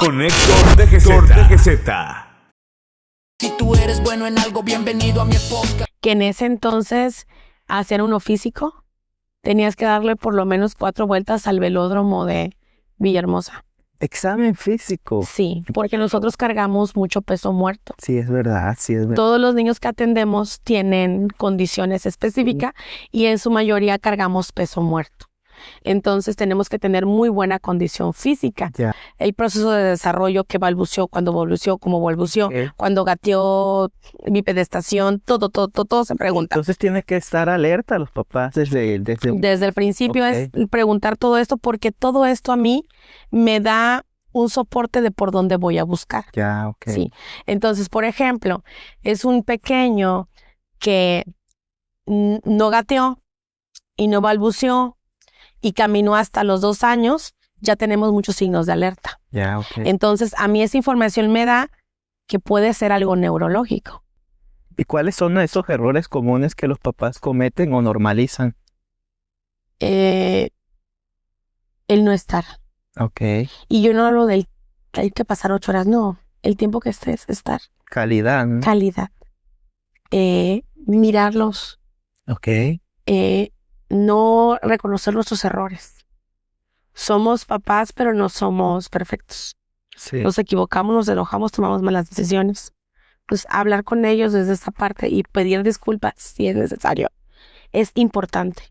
con Héctor DGZ. Si tú eres bueno en algo, bienvenido a mi podcast. Que en ese entonces, hacer uno físico, tenías que darle por lo menos 4 vueltas al velódromo de Villahermosa. Examen físico. Sí, porque nosotros cargamos mucho peso muerto. Sí, es verdad, sí, es verdad. Todos los niños que atendemos tienen condiciones específicas y en su mayoría cargamos peso muerto. Entonces tenemos que tener muy buena condición física. Ya. El proceso de desarrollo que balbuceó, cuando balbuceó, cómo balbuceó, cuando gateó, bipedestación, todo se pregunta. Entonces tiene que estar alerta los papás desde el principio. Es preguntar todo esto, porque todo esto a mí me da un soporte de por dónde voy a buscar. Ya, ok. Sí. Entonces, por ejemplo, es un pequeño que no gateó y no balbuceó y caminó hasta los 2 años, ya tenemos muchos signos de alerta. Ya, ok. Entonces, a mí esa información me da que puede ser algo neurológico. ¿Y cuáles son esos errores comunes que los papás cometen o normalizan? El no estar. Ok. Y yo no hablo del hay que pasar 8 horas, no. El tiempo que estés, estar. Calidad, ¿no? Calidad. Mirarlos. Ok. No reconocer nuestros errores. Somos papás, pero no somos perfectos. Sí. Nos equivocamos, nos enojamos, tomamos malas decisiones. Pues hablar con ellos desde esta parte y pedir disculpas si es necesario es importante.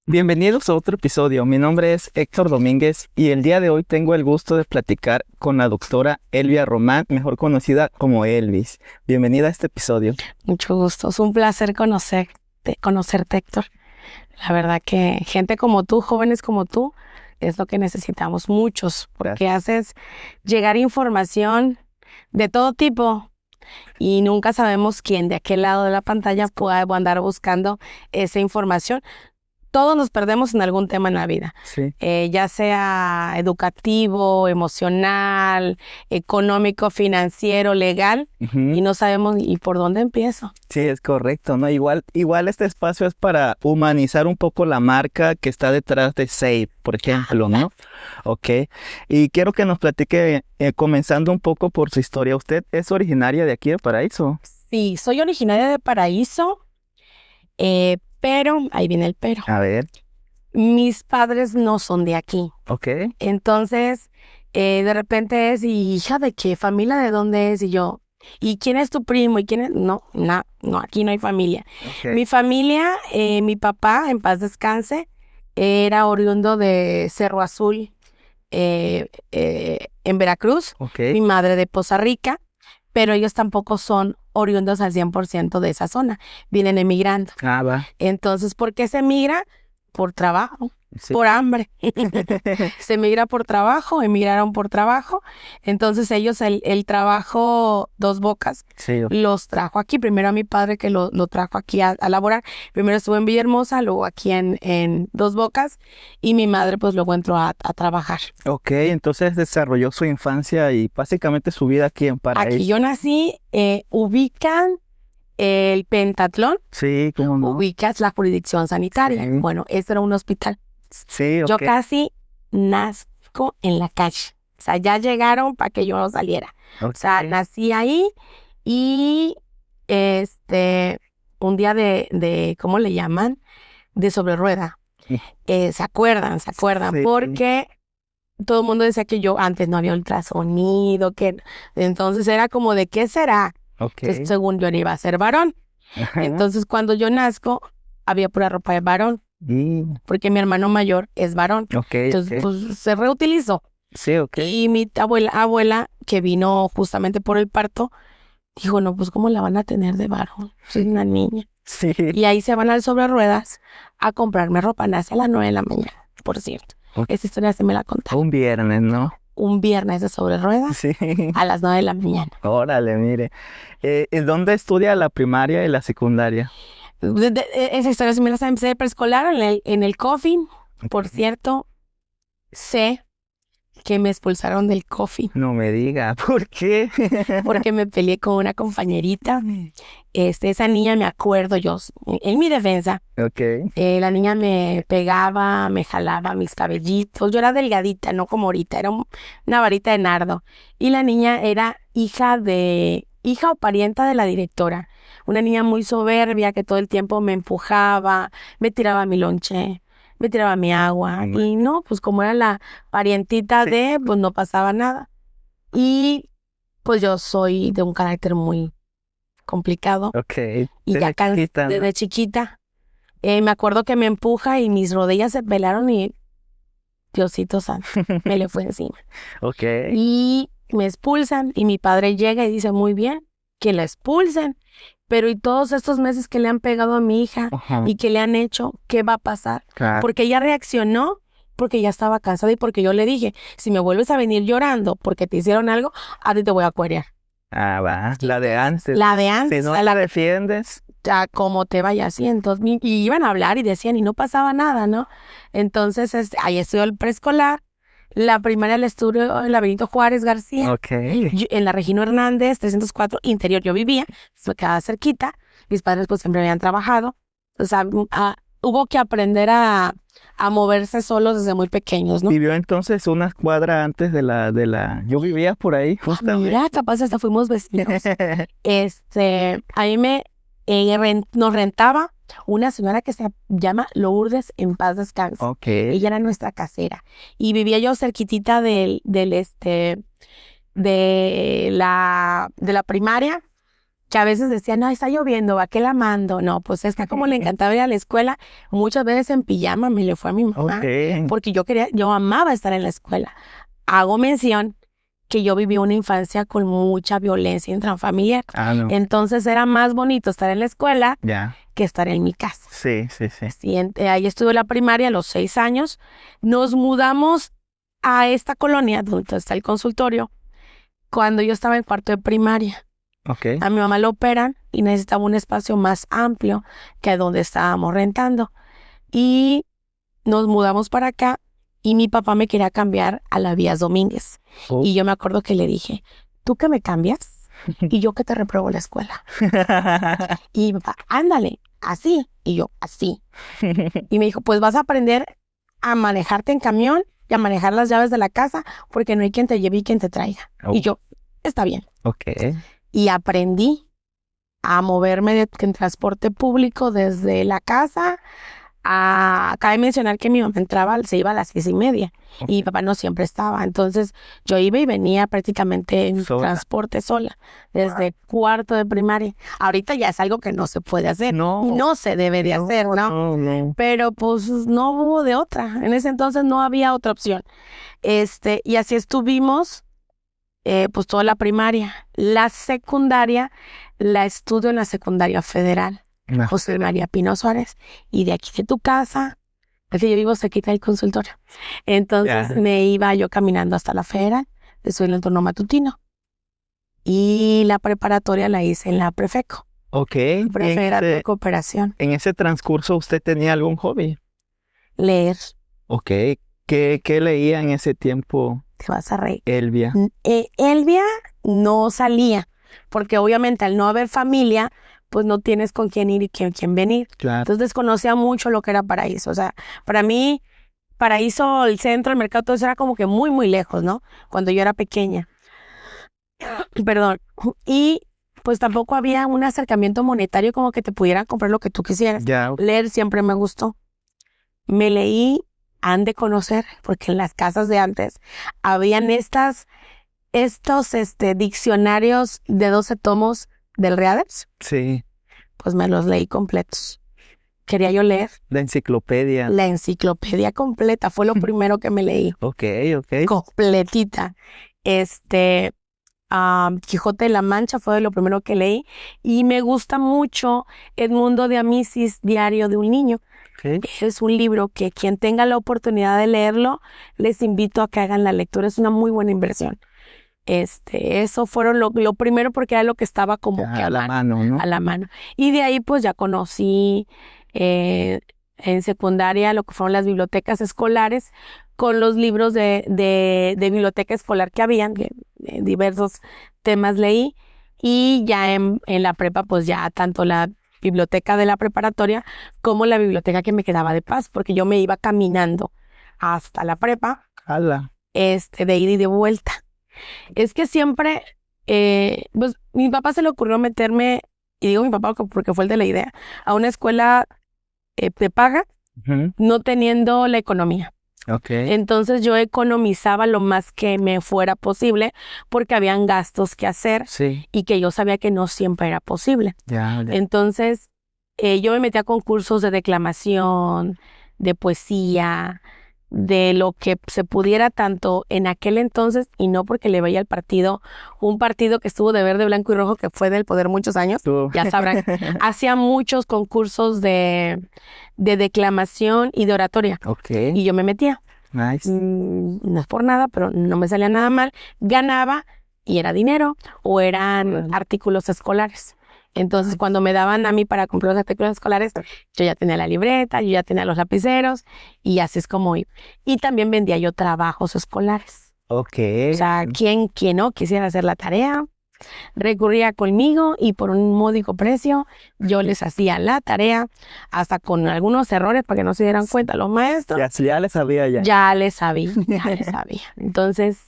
Bienvenidos a otro episodio. Mi nombre es Héctor Domínguez y el día de hoy tengo el gusto de platicar con la doctora Elvia Román, mejor conocida como Elvis. Bienvenida a este episodio. Mucho gusto. Es un placer conocerte, Héctor. La verdad que gente como tú, jóvenes como tú, es lo que necesitamos muchos, porque haces llegar información de todo tipo y nunca sabemos quién de aquel lado de la pantalla pueda andar buscando esa información. Todos nos perdemos en algún tema en la vida, sí. Ya sea educativo, emocional, económico, financiero, legal, y no sabemos ni por dónde empiezo. Sí, es correcto, ¿no? Igual este espacio es para humanizar un poco la marca que está detrás de SAVE, por ejemplo, ¿no? Ok. Y quiero que nos platique, comenzando un poco por su historia. ¿Usted es originaria de aquí de Paraíso? Sí, soy originaria de Paraíso, pero, ahí viene el pero. A ver. Mis padres no son de aquí. Ok. Entonces, de repente es, ¿y hija de qué? ¿Familia de dónde es? Y yo, ¿y quién es tu primo? ¿Y quién es? No, aquí no hay familia. Okay. Mi familia, mi papá, en paz descanse, era oriundo de Cerro Azul, en Veracruz. Okay. Mi madre de Poza Rica, pero ellos tampoco son oriundos al 100% de esa zona. Vienen emigrando. Ah, va. Entonces, ¿por qué se emigra? Por trabajo. Sí. Por hambre. Se emigra por trabajo, emigraron por trabajo. Entonces ellos el trabajo Dos Bocas los trajo aquí. Primero a mi padre que lo trajo aquí a laborar. Primero estuvo en Villahermosa, luego aquí en Dos Bocas. Y mi madre pues luego entró a trabajar. Ok, entonces desarrolló su infancia y básicamente su vida aquí en Paraíso. Aquí yo nací, ubican el Pentatlón. Sí, ¿cómo no? Ubicas la jurisdicción sanitaria. Sí. Bueno, este era un hospital. Sí, ok. Yo casi nazco en la calle. O sea, ya llegaron para que yo no saliera. Okay. O sea, nací ahí y un día de ¿cómo le llaman? De sobre rueda. ¿Se acuerdan? Sí. Porque todo el mundo decía que yo antes no había ultrasonido, que entonces era como de ¿qué será? Okay. Entonces, según yo iba a ser varón. Ajá. Entonces, cuando yo nazco, había pura ropa de varón. Porque mi hermano mayor es varón. Okay, entonces, pues se reutilizó. Sí, ok. Y mi abuela, que vino justamente por el parto, dijo, no, pues ¿cómo la van a tener de varón? Soy una niña. Sí. Y ahí se van al sobre ruedas a comprarme ropa. Nace a las 9 de la mañana, por cierto. Okay. Esa historia se me la contaron. Un viernes, ¿no? Un viernes de sobre ruedas, sí, a las 9 de la mañana. Órale, mire. ¿Dónde estudia la primaria y la secundaria? Esa historia se me la empecé de preescolar en el COFIN. Por cierto, sé que me expulsaron del coffee No me diga, ¿por qué? porque me peleé con una compañerita. Esa niña, me acuerdo yo, en mi defensa, Ok. la niña me pegaba, me jalaba mis cabellitos. Yo era delgadita, no como ahorita, era una varita de nardo. Y la niña era hija o parienta de la directora. Una niña muy soberbia que todo el tiempo me empujaba, me tiraba mi lonche, me tiraba mi agua. Y no, pues como era la parientita pues no pasaba nada. Y pues yo soy de un carácter muy complicado. Ok. Y Desde ya chiquita, ¿no? desde chiquita. Me acuerdo que me empuja y mis rodillas se pelaron y Diosito santo, me le fue encima. Ok. Y me expulsan y mi padre llega y dice, muy bien, que la expulsen. Pero y todos estos meses que le han pegado a mi hija Ajá. y que le han hecho, ¿qué va a pasar? Claro. Porque ella reaccionó, porque ya estaba cansada y porque yo le dije, si me vuelves a venir llorando porque te hicieron algo, a ti te voy a cuerear. Ah, va. La de antes. La de antes, Si no la defiendes. ya como te vaya así. Entonces, y iban a hablar y decían, y no pasaba nada, ¿no? Entonces, ahí estudió el preescolar, la primaria la estudió en la Benito Juárez García, Ok. en la Regino Hernández, 304, interior yo vivía, me quedaba cerquita, mis padres pues siempre habían trabajado, o sea, hubo que aprender a moverse solos desde muy pequeños, ¿no? Vivió entonces una cuadra antes de la... Yo vivía por ahí, justamente. Mira, capaz hasta fuimos vecinos. Ahí nos rentaba una señora que se llama Lourdes en paz descanse. Ok. Ella era nuestra casera y vivía yo cerquitita de la primaria, que a veces decían, no, está lloviendo, ¿a qué la mando? No, pues es que como le encantaba ir a la escuela, muchas veces en pijama me le fue a mi mamá, Ok. porque yo amaba estar en la escuela. Hago mención que yo viví una infancia con mucha violencia intrafamiliar. Ah, no. Entonces era más bonito estar en la escuela Ya. que estar en mi casa. Sí. Sí, ahí estuve la primaria a los 6 años. Nos mudamos a esta colonia donde está el consultorio cuando yo estaba en cuarto de primaria. Ok. A mi mamá lo operan y necesitaba un espacio más amplio que donde estábamos rentando. Y nos mudamos para acá y mi papá me quería cambiar a la Vías Domínguez. Oh. Y yo me acuerdo que le dije, ¿tú que me cambias? Y yo que te repruebo la escuela. Y mi papá, ándale, así. Y yo, así. Y me dijo, pues vas a aprender a manejarte en camión y a manejar las llaves de la casa porque no hay quien te lleve y quien te traiga. Oh. Y yo, está bien. Ok. Y aprendí a moverme en transporte público desde la casa. Cabe mencionar que mi mamá se iba a las 6:30 y mi papá no siempre estaba. Entonces yo iba y venía prácticamente en transporte sola desde cuarto de primaria. Ahorita ya es algo que no se puede hacer. No se debe de hacer, ¿no? No. Pero pues no hubo de otra. En ese entonces no había otra opción. Y así estuvimos pues toda la primaria. La secundaria la estudio en la secundaria federal. José María Pino Suárez, y de aquí de tu casa, es que yo vivo cerquita del consultorio. Entonces me iba yo caminando hasta la federal, estuve en el turno matutino. Y la preparatoria la hice en la Prefeco. Ok. Prefecto de Cooperación. ¿En ese transcurso usted tenía algún hobby? Leer. Ok. ¿Qué leía en ese tiempo? Te vas a reír. Elvia. Elvia no salía, porque obviamente al no haber familia, pues no tienes con quién ir y quién venir. Claro. Entonces desconocía mucho lo que era Paraíso. O sea, para mí, Paraíso, el centro, el mercado, todo eso era como que muy, muy lejos, ¿no? Cuando yo era pequeña. Perdón. Y pues tampoco había un acercamiento monetario como que te pudieran comprar lo que tú quisieras. Ya. Leer siempre me gustó. Me leí, han de conocer, porque en las casas de antes habían estos diccionarios de 12 tomos del Reader's. Sí. Pues me los leí completos. Quería yo leer. La enciclopedia. La enciclopedia completa fue lo primero que me leí. Ok. Completita. Quijote de la Mancha fue lo primero que leí. Y me gusta mucho Edmundo de Amicis, Diario de un Niño. Okay. Es un libro que quien tenga la oportunidad de leerlo, les invito a que hagan la lectura. Es una muy buena inversión. Eso fueron lo primero porque era lo que estaba como que a la mano, ¿no? A la mano. Y de ahí pues ya conocí en secundaria lo que fueron las bibliotecas escolares, con los libros de biblioteca escolar que habían, que diversos temas leí, y ya en la prepa, pues ya tanto la biblioteca de la preparatoria como la biblioteca que me quedaba de Paz, porque yo me iba caminando hasta la prepa, Ala. de ida y de vuelta. Es que siempre, pues mi papá se le ocurrió meterme, y digo mi papá porque fue el de la idea, a una escuela de paga, Ujú. no teniendo la economía. Ok. Entonces yo economizaba lo más que me fuera posible porque habían gastos que hacer Sí, y que yo sabía que no siempre era posible. ya. Entonces yo me metí a concursos de declamación, de poesía, de lo que se pudiera tanto en aquel entonces, y no porque le veía al partido, un partido que estuvo de verde, blanco y rojo, que fue del poder muchos años, Tú. ya sabrán, hacía muchos concursos de declamación y de oratoria. Ok, Y yo me metía. nice. No es por nada, pero no me salía nada mal. Ganaba y era dinero o eran artículos escolares. Entonces, cuando me daban a mí para comprar los artículos escolares, yo ya tenía la libreta, yo ya tenía los lapiceros y así es como iba. Y también vendía yo trabajos escolares. Ok. O sea, quien no quisiera hacer la tarea, recurría conmigo y por un módico precio yo les hacía la tarea, hasta con algunos errores para que no se dieran cuenta los maestros. Ya le sabía ya. Ya le sabía. Entonces,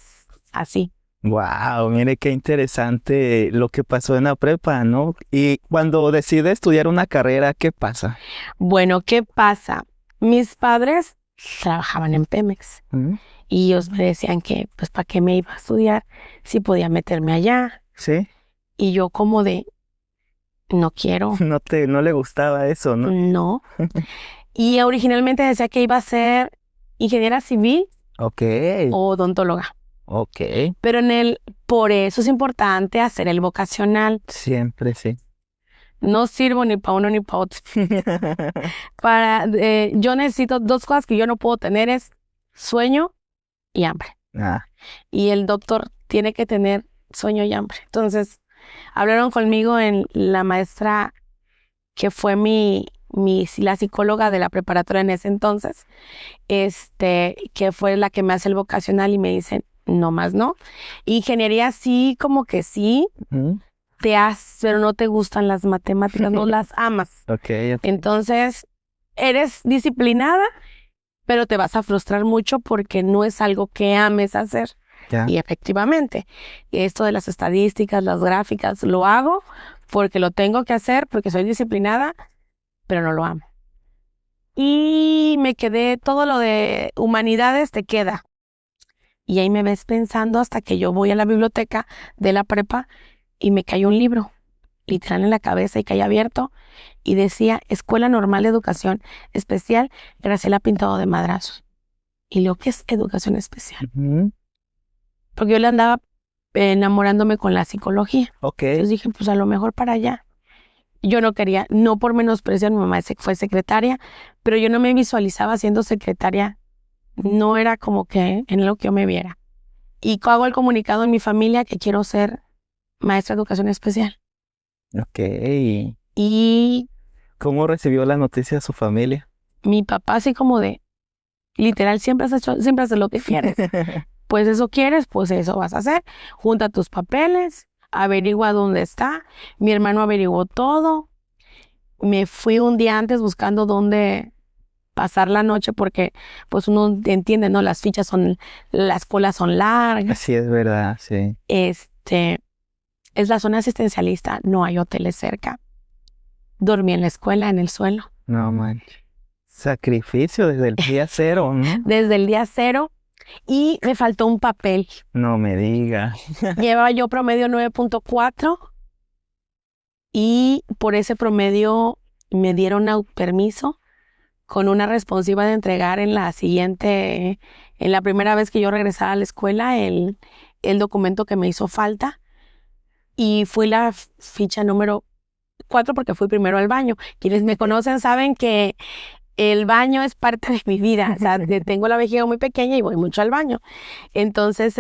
así. Wow, mire qué interesante lo que pasó en la prepa, ¿no? Y cuando decide estudiar una carrera, ¿qué pasa? Bueno, ¿qué pasa? Mis padres trabajaban en Pemex ¿Mm? y ellos me decían que, pues, ¿para qué me iba a estudiar si podía meterme allá? ¿Sí? Y yo como de, no quiero, No le gustaba eso, ¿no? no. Y originalmente decía que iba a ser ingeniera civil Ok, o odontóloga. ok. Pero por eso es importante hacer el vocacional. Siempre sí. No sirvo ni para uno ni para otro. Yo necesito dos cosas que yo no puedo tener, es sueño y hambre. Ah, Y el doctor tiene que tener sueño y hambre. Entonces, hablaron conmigo en la maestra que fue la psicóloga de la preparatoria en ese entonces, que fue la que me hace el vocacional y me dicen, no más no. Ingeniería sí, como que sí, ujú. pero no te gustan las matemáticas, no las amas. Ok, Entonces, eres disciplinada, pero te vas a frustrar mucho porque no es algo que ames hacer. ya. Y efectivamente, esto de las estadísticas, las gráficas, lo hago porque lo tengo que hacer, porque soy disciplinada, pero no lo amo. Y me quedé, todo lo de humanidades te queda. Y ahí me ves pensando hasta que yo voy a la biblioteca de la prepa y me cayó un libro, literal en la cabeza y caí abierto, y decía Escuela Normal de Educación Especial, Graciela Pintado de Madrazo. Y lo que es educación especial. Ujú. Porque yo le andaba enamorándome con la psicología. Ok, Entonces dije, pues a lo mejor para allá. Yo no quería, no por menospreciar, mi mamá fue secretaria, pero yo no me visualizaba siendo secretaria. No era como que en lo que yo me viera. Y hago el comunicado en mi familia que quiero ser maestra de educación especial. ok. Y ¿Cómo recibió la noticia su familia? mi papá así como de, literal, siempre haces lo que quieres. Pues eso quieres, pues eso vas a hacer. Junta tus papeles, averigua dónde está. Mi hermano averiguó todo. Me fui un día antes buscando dónde pasar la noche porque pues uno entiende, ¿no? Las colas son largas. Sí, es verdad, sí. Es la zona asistencialista, no hay hoteles cerca. Dormí en la escuela, en el suelo. No manches. Sacrificio desde el día cero, ¿no? Desde el día cero. Y me faltó un papel. No me diga. Llevaba yo promedio 9.4 y por ese promedio me dieron permiso con una responsiva de entregar en la primera vez que yo regresaba a la escuela, el documento que me hizo falta. Y fui la ficha número 4 porque fui primero al baño. Quienes me conocen saben que el baño es parte de mi vida. O sea, tengo la vejiga muy pequeña y voy mucho al baño. Entonces,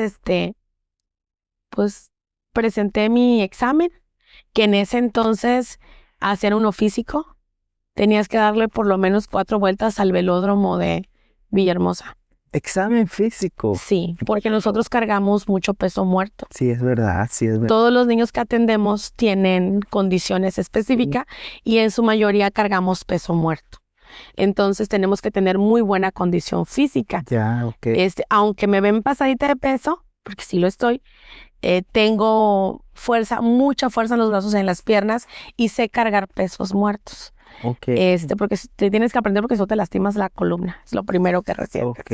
pues presenté mi examen, que en ese entonces hacían uno físico. Tenías que darle por lo menos 4 vueltas al velódromo de Villahermosa. Examen físico. Sí, porque nosotros cargamos mucho peso muerto. Sí, es verdad, sí, es verdad. Todos los niños que atendemos tienen condiciones específicas y en su mayoría cargamos peso muerto. Entonces tenemos que tener muy buena condición física. Ya, ok. Aunque me ven pasadita de peso, porque sí lo estoy, tengo fuerza, mucha fuerza en los brazos y en las piernas y sé cargar pesos muertos. Ok. Porque te tienes que aprender porque si no te lastimas la columna. Es lo primero que resientes. Ok.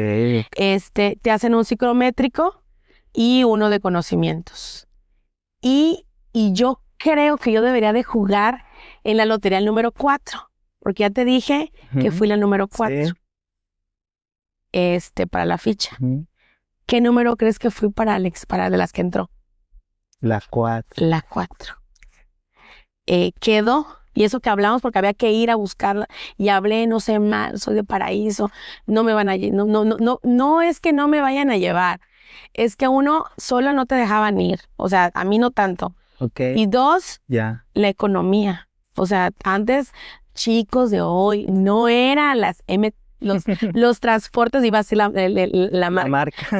Te hacen un psicométrico y uno de conocimientos. Y yo creo que yo debería de jugar en la lotería el número 4, porque ya te dije que fui la número 4. Sí. Para la ficha. Ujú. ¿Qué número crees que fui para de las que entró? La 4. La 4. Quedó, y eso que hablamos porque había que ir a buscarla, y hablé, no sé mal, soy de Paraíso, no me van a no es que no me vayan a llevar, es que uno solo no te dejaban ir, o sea, a mí no tanto. Ok. Y 2, Ya. la economía. O sea, antes, chicos de hoy, no eran los transportes, iba a decir la La marca. marca.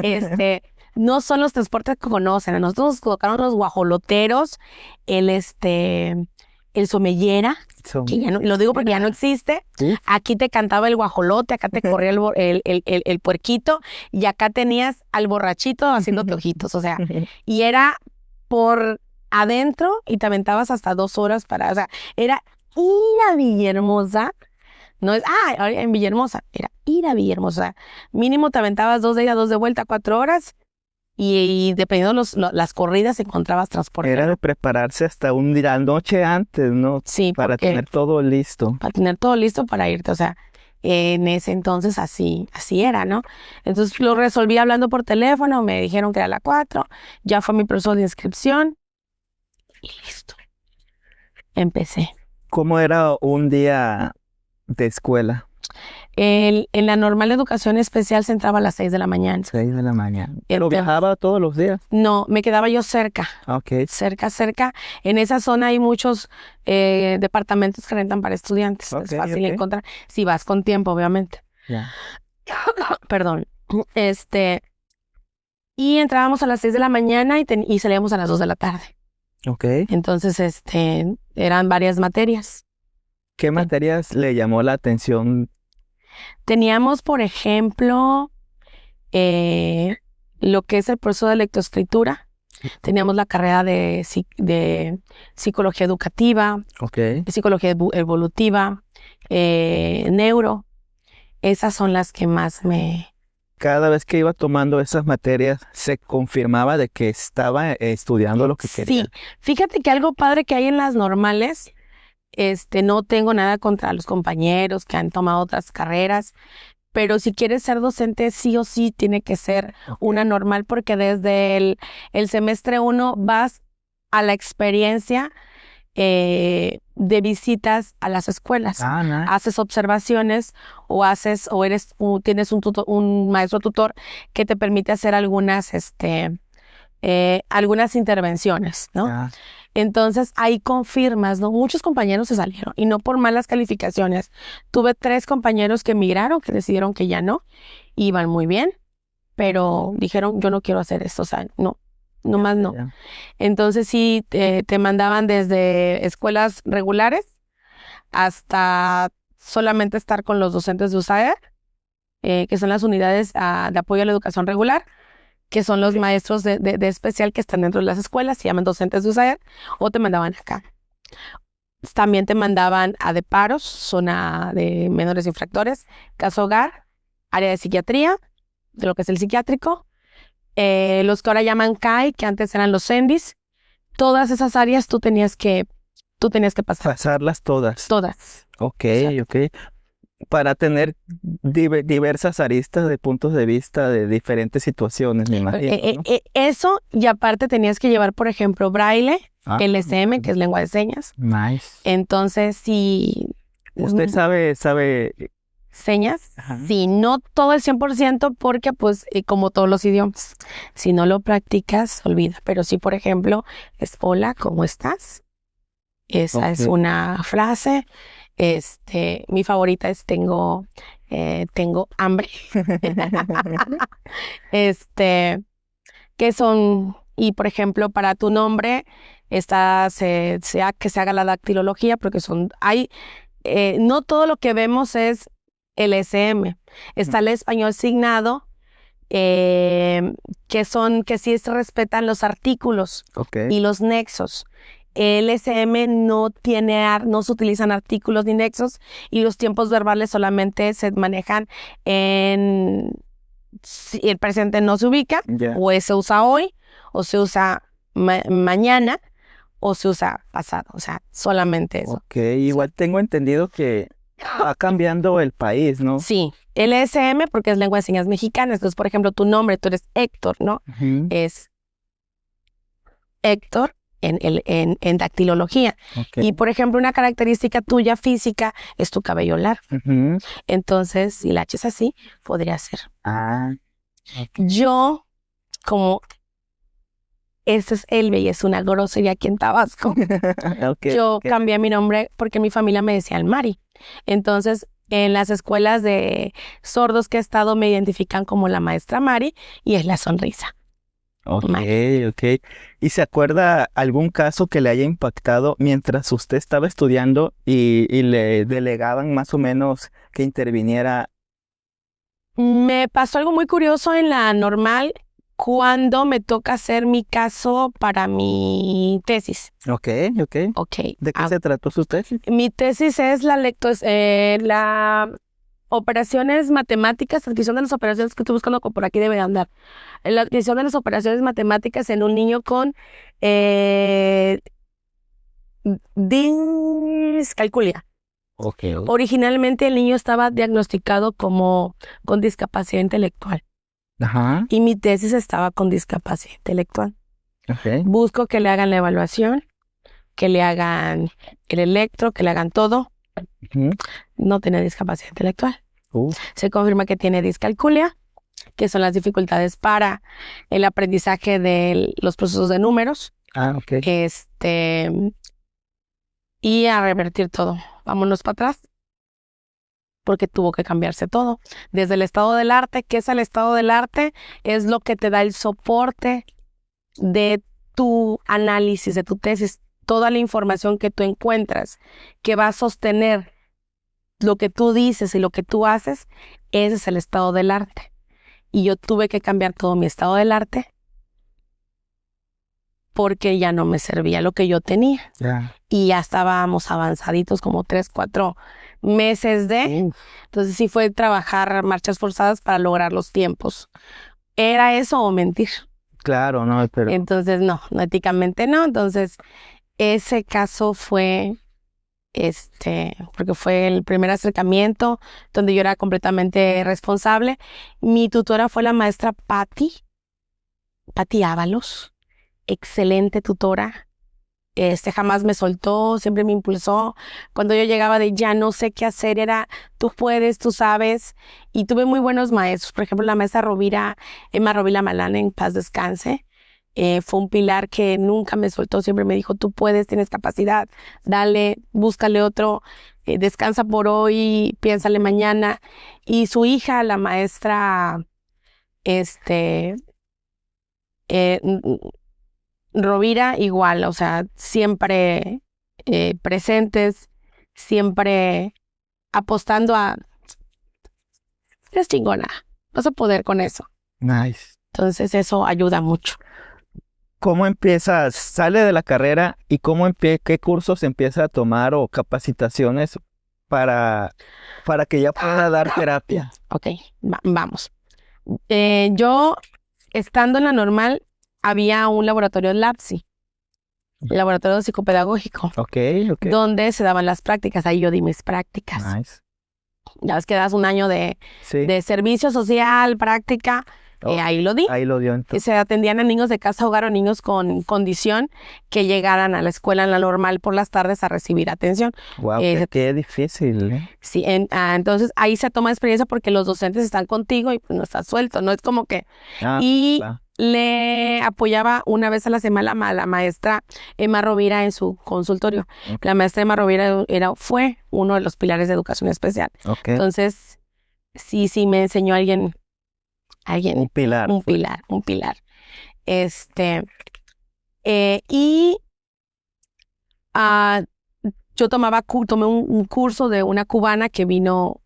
No son los transportes que conocen. A nosotros nos colocaron los guajoloteros, el somellera, que ya no, lo digo porque ya no existe. Uf. Aquí te cantaba el guajolote, acá te corría el puerquito, y acá tenías al borrachito haciéndote ojitos. O sea, y era por adentro y te aventabas hasta 2 horas o sea, era ir a Villahermosa. No es, en Villahermosa, era ir a Villahermosa. Mínimo te aventabas 2 de ida, 2 de vuelta, 4 horas. Y dependiendo las corridas encontrabas transporte. Era de prepararse hasta un día, la noche antes, ¿no? Sí, Para tener todo listo. Para tener todo listo para irte. O sea, en ese entonces así era, ¿no? Entonces lo resolví hablando por teléfono, me dijeron que era la 4, ya fue mi proceso de inscripción y listo. Empecé. ¿Cómo era un día de escuela? En la normal de educación especial se entraba a las 6 de la mañana. 6 de la mañana. ¿Pero Entonces, viajaba todos los días? No, me quedaba yo cerca. Ok. Cerca. En esa zona hay muchos departamentos que rentan para estudiantes. Ok, Es fácil ok. encontrar, si vas con tiempo, obviamente. Ya. Perdón. Y entrábamos a las 6 de la mañana y salíamos a las 2 de la tarde. Ok. Entonces, eran varias materias. ¿Qué materias le llamó la atención? Teníamos, por ejemplo, lo que es el proceso de lectoescritura. Teníamos la carrera de psicología educativa, Ok. psicología evolutiva, neuro. Esas son las que más Cada vez que iba tomando esas materias, ¿se confirmaba de que estaba estudiando lo que quería? Sí, fíjate que algo padre que hay en las normales, no tengo nada contra los compañeros que han tomado otras carreras, pero si quieres ser docente, sí o sí tiene que ser una normal, porque desde el semestre 1 vas a la experiencia de visitas a las escuelas. Nice. Haces observaciones tienes un maestro tutor que te permite hacer algunas intervenciones, ¿no? Ya. Entonces ahí confirmas, ¿no? Muchos compañeros se salieron y no por malas calificaciones. Tuve 3 compañeros que emigraron, que decidieron que ya no, iban muy bien, pero dijeron, yo no quiero hacer esto, o sea, no más no. Ya. Entonces sí, te mandaban desde escuelas regulares hasta solamente estar con los docentes de USAER, que son las unidades de apoyo a la educación regular, que son los maestros de especial que están dentro de las escuelas, se llaman docentes de USAER, o te mandaban acá. También te mandaban a DEPAROS, zona de menores infractores, caso hogar, área de psiquiatría, de lo que es el psiquiátrico, los que ahora llaman CAI, que antes eran los CENDIS. Todas esas áreas tú tenías que pasar. Pasarlas todas. Todas. Ok, Exacto. ok. Para tener diversas aristas de puntos de vista de diferentes situaciones, me imagino, ¿no? Eso, y aparte tenías que llevar, por ejemplo, braille, LSM, que es lengua de señas. Nice. Entonces, si ¿Usted sabe señas, Ajá. sí, no todo el 100%, porque pues como todos los idiomas, si no lo practicas, olvida. Pero sí, por ejemplo, es hola, ¿cómo estás? Esa es Ok. una frase. Mi favorita es tengo hambre. Que son, y por ejemplo, para tu nombre, que se haga la dactilología, porque no todo lo que vemos es el SM. Está el español signado, que sí se respetan los artículos Ok. y los nexos. El SM no se utilizan artículos ni nexos, y los tiempos verbales solamente se manejan si el presente no se ubica, Ya. o se usa hoy, o se usa mañana, o se usa pasado. O sea, solamente eso. Ok, igual tengo entendido que va cambiando el país, ¿no? Sí, el SM porque es lengua de señas mexicana. Entonces, por ejemplo, tu nombre, tú eres Héctor, ¿no? Ujú. Es Héctor en dactilología. Ok. Y, por ejemplo, una característica tuya física es tu cabello largo. Ujú. Entonces, si la H es así, podría ser. Ah, ok. Yo, como ese es Elbe y es una grosería aquí en Tabasco, Ok, yo ok. cambié mi nombre porque mi familia me decía el Mari. Entonces, en las escuelas de sordos que he estado me identifican como la maestra Mari, y es la sonrisa. Ok, Mari. ok. ¿Y se acuerda algún caso que le haya impactado mientras usted estaba estudiando y le delegaban más o menos que interviniera? Me pasó algo muy curioso en la normal cuando me toca hacer mi caso para mi tesis. Ok, ok. Ok. ¿De qué se trató su tesis? Mi tesis es la operaciones matemáticas, adquisición de las operaciones que estoy buscando, por aquí debe de andar. La adquisición de las operaciones matemáticas en un niño con discalculia. Ok. Originalmente el niño estaba diagnosticado con discapacidad intelectual, Ajá. y mi tesis estaba con discapacidad intelectual. Ok. Busco que le hagan la evaluación, que le hagan el electro, que le hagan todo. Ujú. No tiene discapacidad intelectual. Uf. Se confirma que tiene discalculia, que son las dificultades para el aprendizaje de los procesos de números. Ah, ok. Y a revertir todo. Vámonos para atrás, porque tuvo que cambiarse todo. Desde el estado del arte. ¿Qué es el estado del arte? Es lo que te da el soporte de tu análisis, de tu tesis. Toda la información que tú encuentras que va a sostener lo que tú dices y lo que tú haces, ese es el estado del arte. Y yo tuve que cambiar todo mi estado del arte porque ya no me servía lo que yo tenía. Ya. Y ya estábamos avanzaditos, como 3, 4 meses de... Uf. Entonces sí fue trabajar marchas forzadas para lograr los tiempos. ¿Era eso o mentir? Claro, no, pero Entonces no, éticamente no. Entonces ese caso fue, porque fue el primer acercamiento donde yo era completamente responsable. Mi tutora fue la maestra Patti Ábalos, excelente tutora. Jamás me soltó, siempre me impulsó. Cuando yo llegaba de ya no sé qué hacer, era tú puedes, tú sabes. Y tuve muy buenos maestros. Por ejemplo, la maestra Emma Rovira Malán, en paz descanse. Fue un pilar que nunca me soltó, siempre me dijo, tú puedes, tienes capacidad, dale, búscale otro, descansa por hoy, piénsale mañana. Y su hija, la maestra, eh, Rovira, igual, o sea, siempre presentes, siempre apostando eres chingona, vas a poder con eso. nice. Entonces eso ayuda mucho. ¿Cómo empiezas? Sale de la carrera y qué cursos empieza a tomar o capacitaciones para que ya pueda dar terapia? Ok, vamos. Yo, estando en la normal, había un laboratorio LAPSI, laboratorio psicopedagógico, Ok, ok. donde se daban las prácticas. Ahí yo di mis prácticas. Nice. Ya ves que das un año Sí. de servicio social, práctica. ahí lo di. Ahí lo dio Que entonces. se atendían a niños de casa hogar o niños con condición que llegaran a la escuela en la normal por las tardes a recibir atención. Wow, Eh, qué difícil, ¿eh? Sí, entonces ahí se toma experiencia porque los docentes están contigo y pues no estás suelto, no es como que... Ah, Y claro. le apoyaba una vez a la semana a la maestra Emma Rovira en su consultorio. Ok. La maestra Emma Rovira fue uno de los pilares de educación especial. Ok. Entonces, sí me enseñó alguien, Un pilar. un pilar. Y ah, yo tomé un curso de una cubana que vino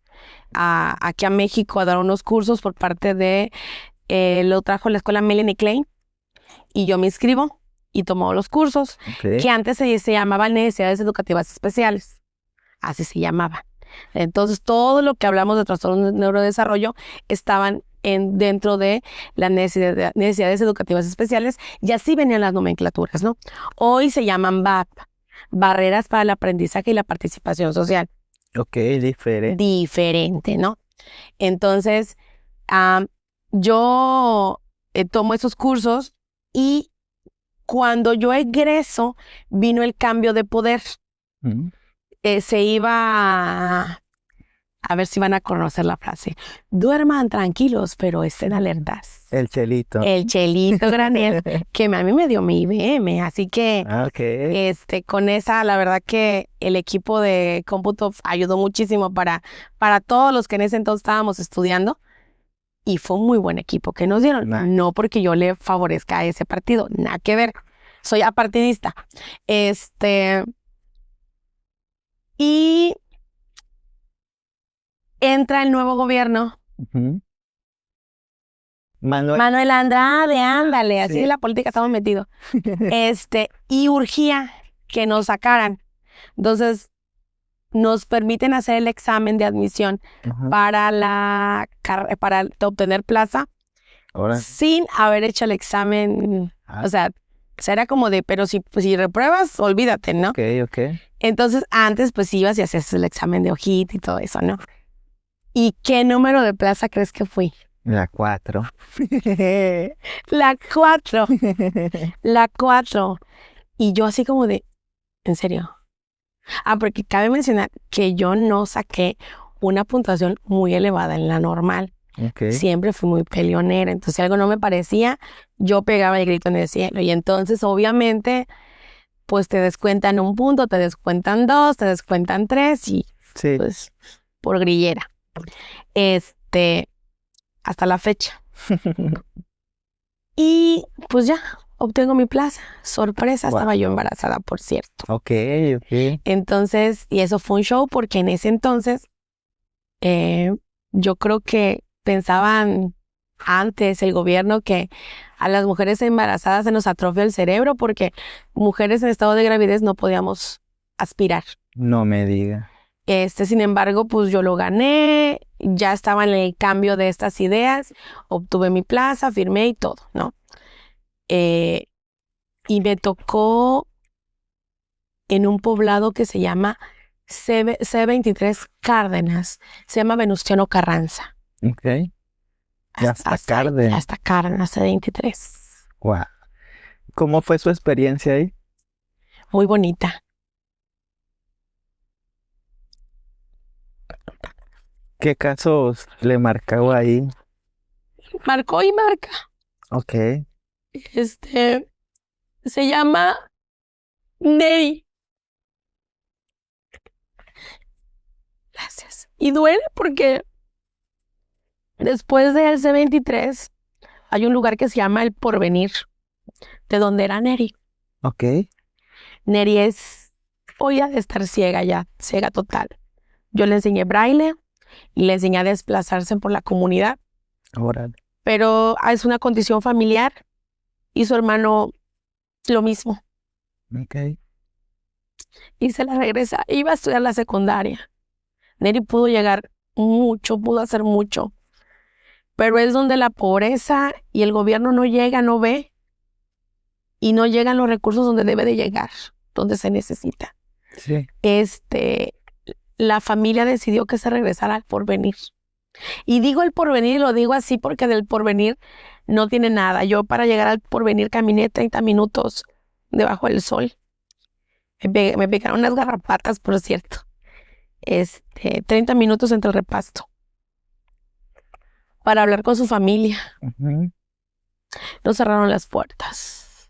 aquí a México a dar unos cursos por parte de, lo trajo la escuela Melanie Klein, y yo me inscribo y tomo los cursos, Ok. que antes se llamaban necesidades educativas especiales, así se llamaba. Entonces, todo lo que hablamos de trastornos de neurodesarrollo estaban dentro de las necesidades educativas especiales, y así venían las nomenclaturas, ¿no? Hoy se llaman BAP, Barreras para el Aprendizaje y la Participación Social. Ok, diferente. Diferente, ¿no? Entonces, yo tomo esos cursos y cuando yo egreso, vino el cambio de poder. Mm. Se iba a ver si van a conocer la frase. Duerman tranquilos, pero estén alertas. El chelito. El Chelito Granier, que a mí me dio mi IBM, así que Ah, ok. con esa, la verdad que el equipo de cómputo ayudó muchísimo para todos los que en ese entonces estábamos estudiando, y fue un muy buen equipo que nos dieron. Nice. No porque yo le favorezca a ese partido, nada que ver, soy apartidista. Y entra el nuevo gobierno. Ujú. Manuel. Manuel Andrade, ándale, así Sí. en la política estamos metidos. Y urgía que nos sacaran. Entonces, nos permiten hacer el examen de admisión Ajá. para obtener plaza Ahora. sin haber hecho el examen. Ah. O sea, era como de, pero si repruebas, olvídate, ¿no? Ok, ok. Entonces, antes pues ibas y hacías el examen de hojita y todo eso, ¿no? ¿Y qué número de plaza crees que fui? La 4. La 4. La 4. Y yo así como de, ¿en serio? Porque cabe mencionar que yo no saqué una puntuación muy elevada en la normal. Ok. Siempre fui muy peleonera. Entonces, si algo no me parecía, yo pegaba el grito en el cielo. Y entonces, obviamente, pues te descuentan un punto, te descuentan 2, te descuentan 3 y Sí. pues por grillera. Hasta la fecha. Y pues ya, obtengo mi plaza. Sorpresa, estaba yo embarazada, por cierto. Ok, ok. Entonces, y eso fue un show porque en ese entonces yo creo que pensaban antes el gobierno que a las mujeres embarazadas se nos atrofia el cerebro porque mujeres en estado de gravidez no podíamos aspirar. No me diga. Sin embargo, pues yo lo gané, ya estaba en el cambio de estas ideas, obtuve mi plaza, firmé y todo, ¿no? Y me tocó en un poblado que se llama C23 Cárdenas, se llama Venustiano Carranza. Ok. Hasta Cárdenas. Hasta Cárdenas, C23. Wow. ¿Cómo fue su experiencia ahí? Muy bonita. ¿Qué casos le marcaba ahí? Marcó y marca. Ok. Se llama Neri. Gracias. Y duele porque después del C23 hay un lugar que se llama El Porvenir, de donde era Neri. Ok. Neri hoy ha de estar ciega ya, ciega total. Yo le enseñé braille y le enseñé a desplazarse por la comunidad, Órale. pero es una condición familiar y su hermano lo mismo. Ok. Y se la regresa. Iba a estudiar la secundaria. Neri pudo llegar mucho, pudo hacer mucho, pero es donde la pobreza y el gobierno no llega, no ve, y no llegan los recursos donde debe de llegar, donde se necesita. Sí. La familia decidió que se regresara al Porvenir. Y digo el Porvenir y lo digo así porque del Porvenir no tiene nada. Yo para llegar al Porvenir caminé 30 minutos debajo del sol. Me picaron unas garrapatas, por cierto. 30 minutos entre el repasto para hablar con su familia. Ujú. Nos cerraron las puertas.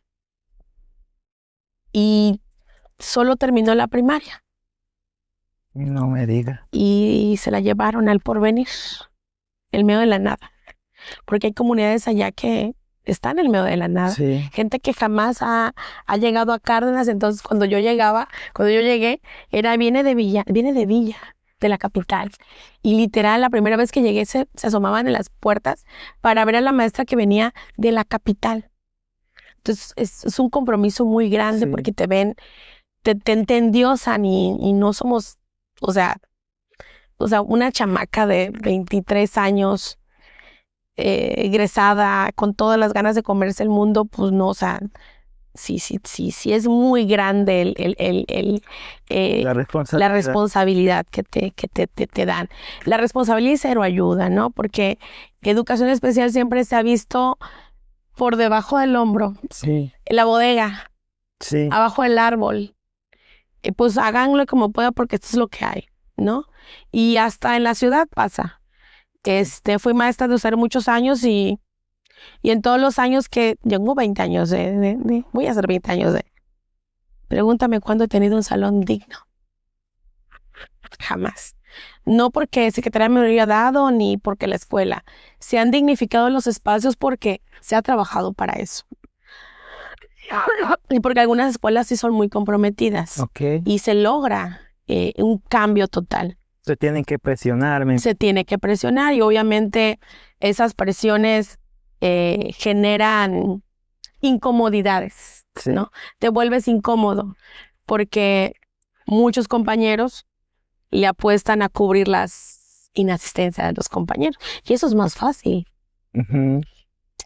Y solo terminó la primaria. No me diga. Y se la llevaron al Porvenir, el medio de la nada. Porque hay comunidades allá que están en el medio de la nada. Sí. Gente que jamás ha llegado a Cárdenas. Entonces, cuando yo llegué, viene de Villa, de la capital. Y literal, la primera vez que llegué, se asomaban en las puertas para ver a la maestra que venía de la capital. Entonces, es un compromiso muy grande Sí. porque te ven, te endiosan y no somos, o sea, una chamaca de 23 años, egresada, con todas las ganas de comerse el mundo, pues no, o sea, sí es muy grande La la responsabilidad. responsabilidad que te dan. La responsabilidad y cero ayuda, ¿no? Porque educación especial siempre se ha visto por debajo del hombro, Sí, en la bodega, sí. abajo del árbol. Pues háganlo como puedan porque esto es lo que hay, ¿no? Y hasta en la ciudad pasa. Fui maestra de USAID muchos años y en todos los años que llevo 20 años voy a hacer 20 años pregúntame cuándo he tenido un salón digno. Jamás. No porque Secretaría me lo haya dado ni porque la escuela. Se han dignificado los espacios porque se ha trabajado para eso. Y porque algunas escuelas sí son muy comprometidas. Ok. Y se logra un cambio total. Se tienen que presionarme. Se tiene que presionar y obviamente esas presiones generan incomodidades, Sí. ¿no? Te vuelves incómodo porque muchos compañeros le apuestan a cubrir las inasistencias de los compañeros y eso es más fácil, Ujú,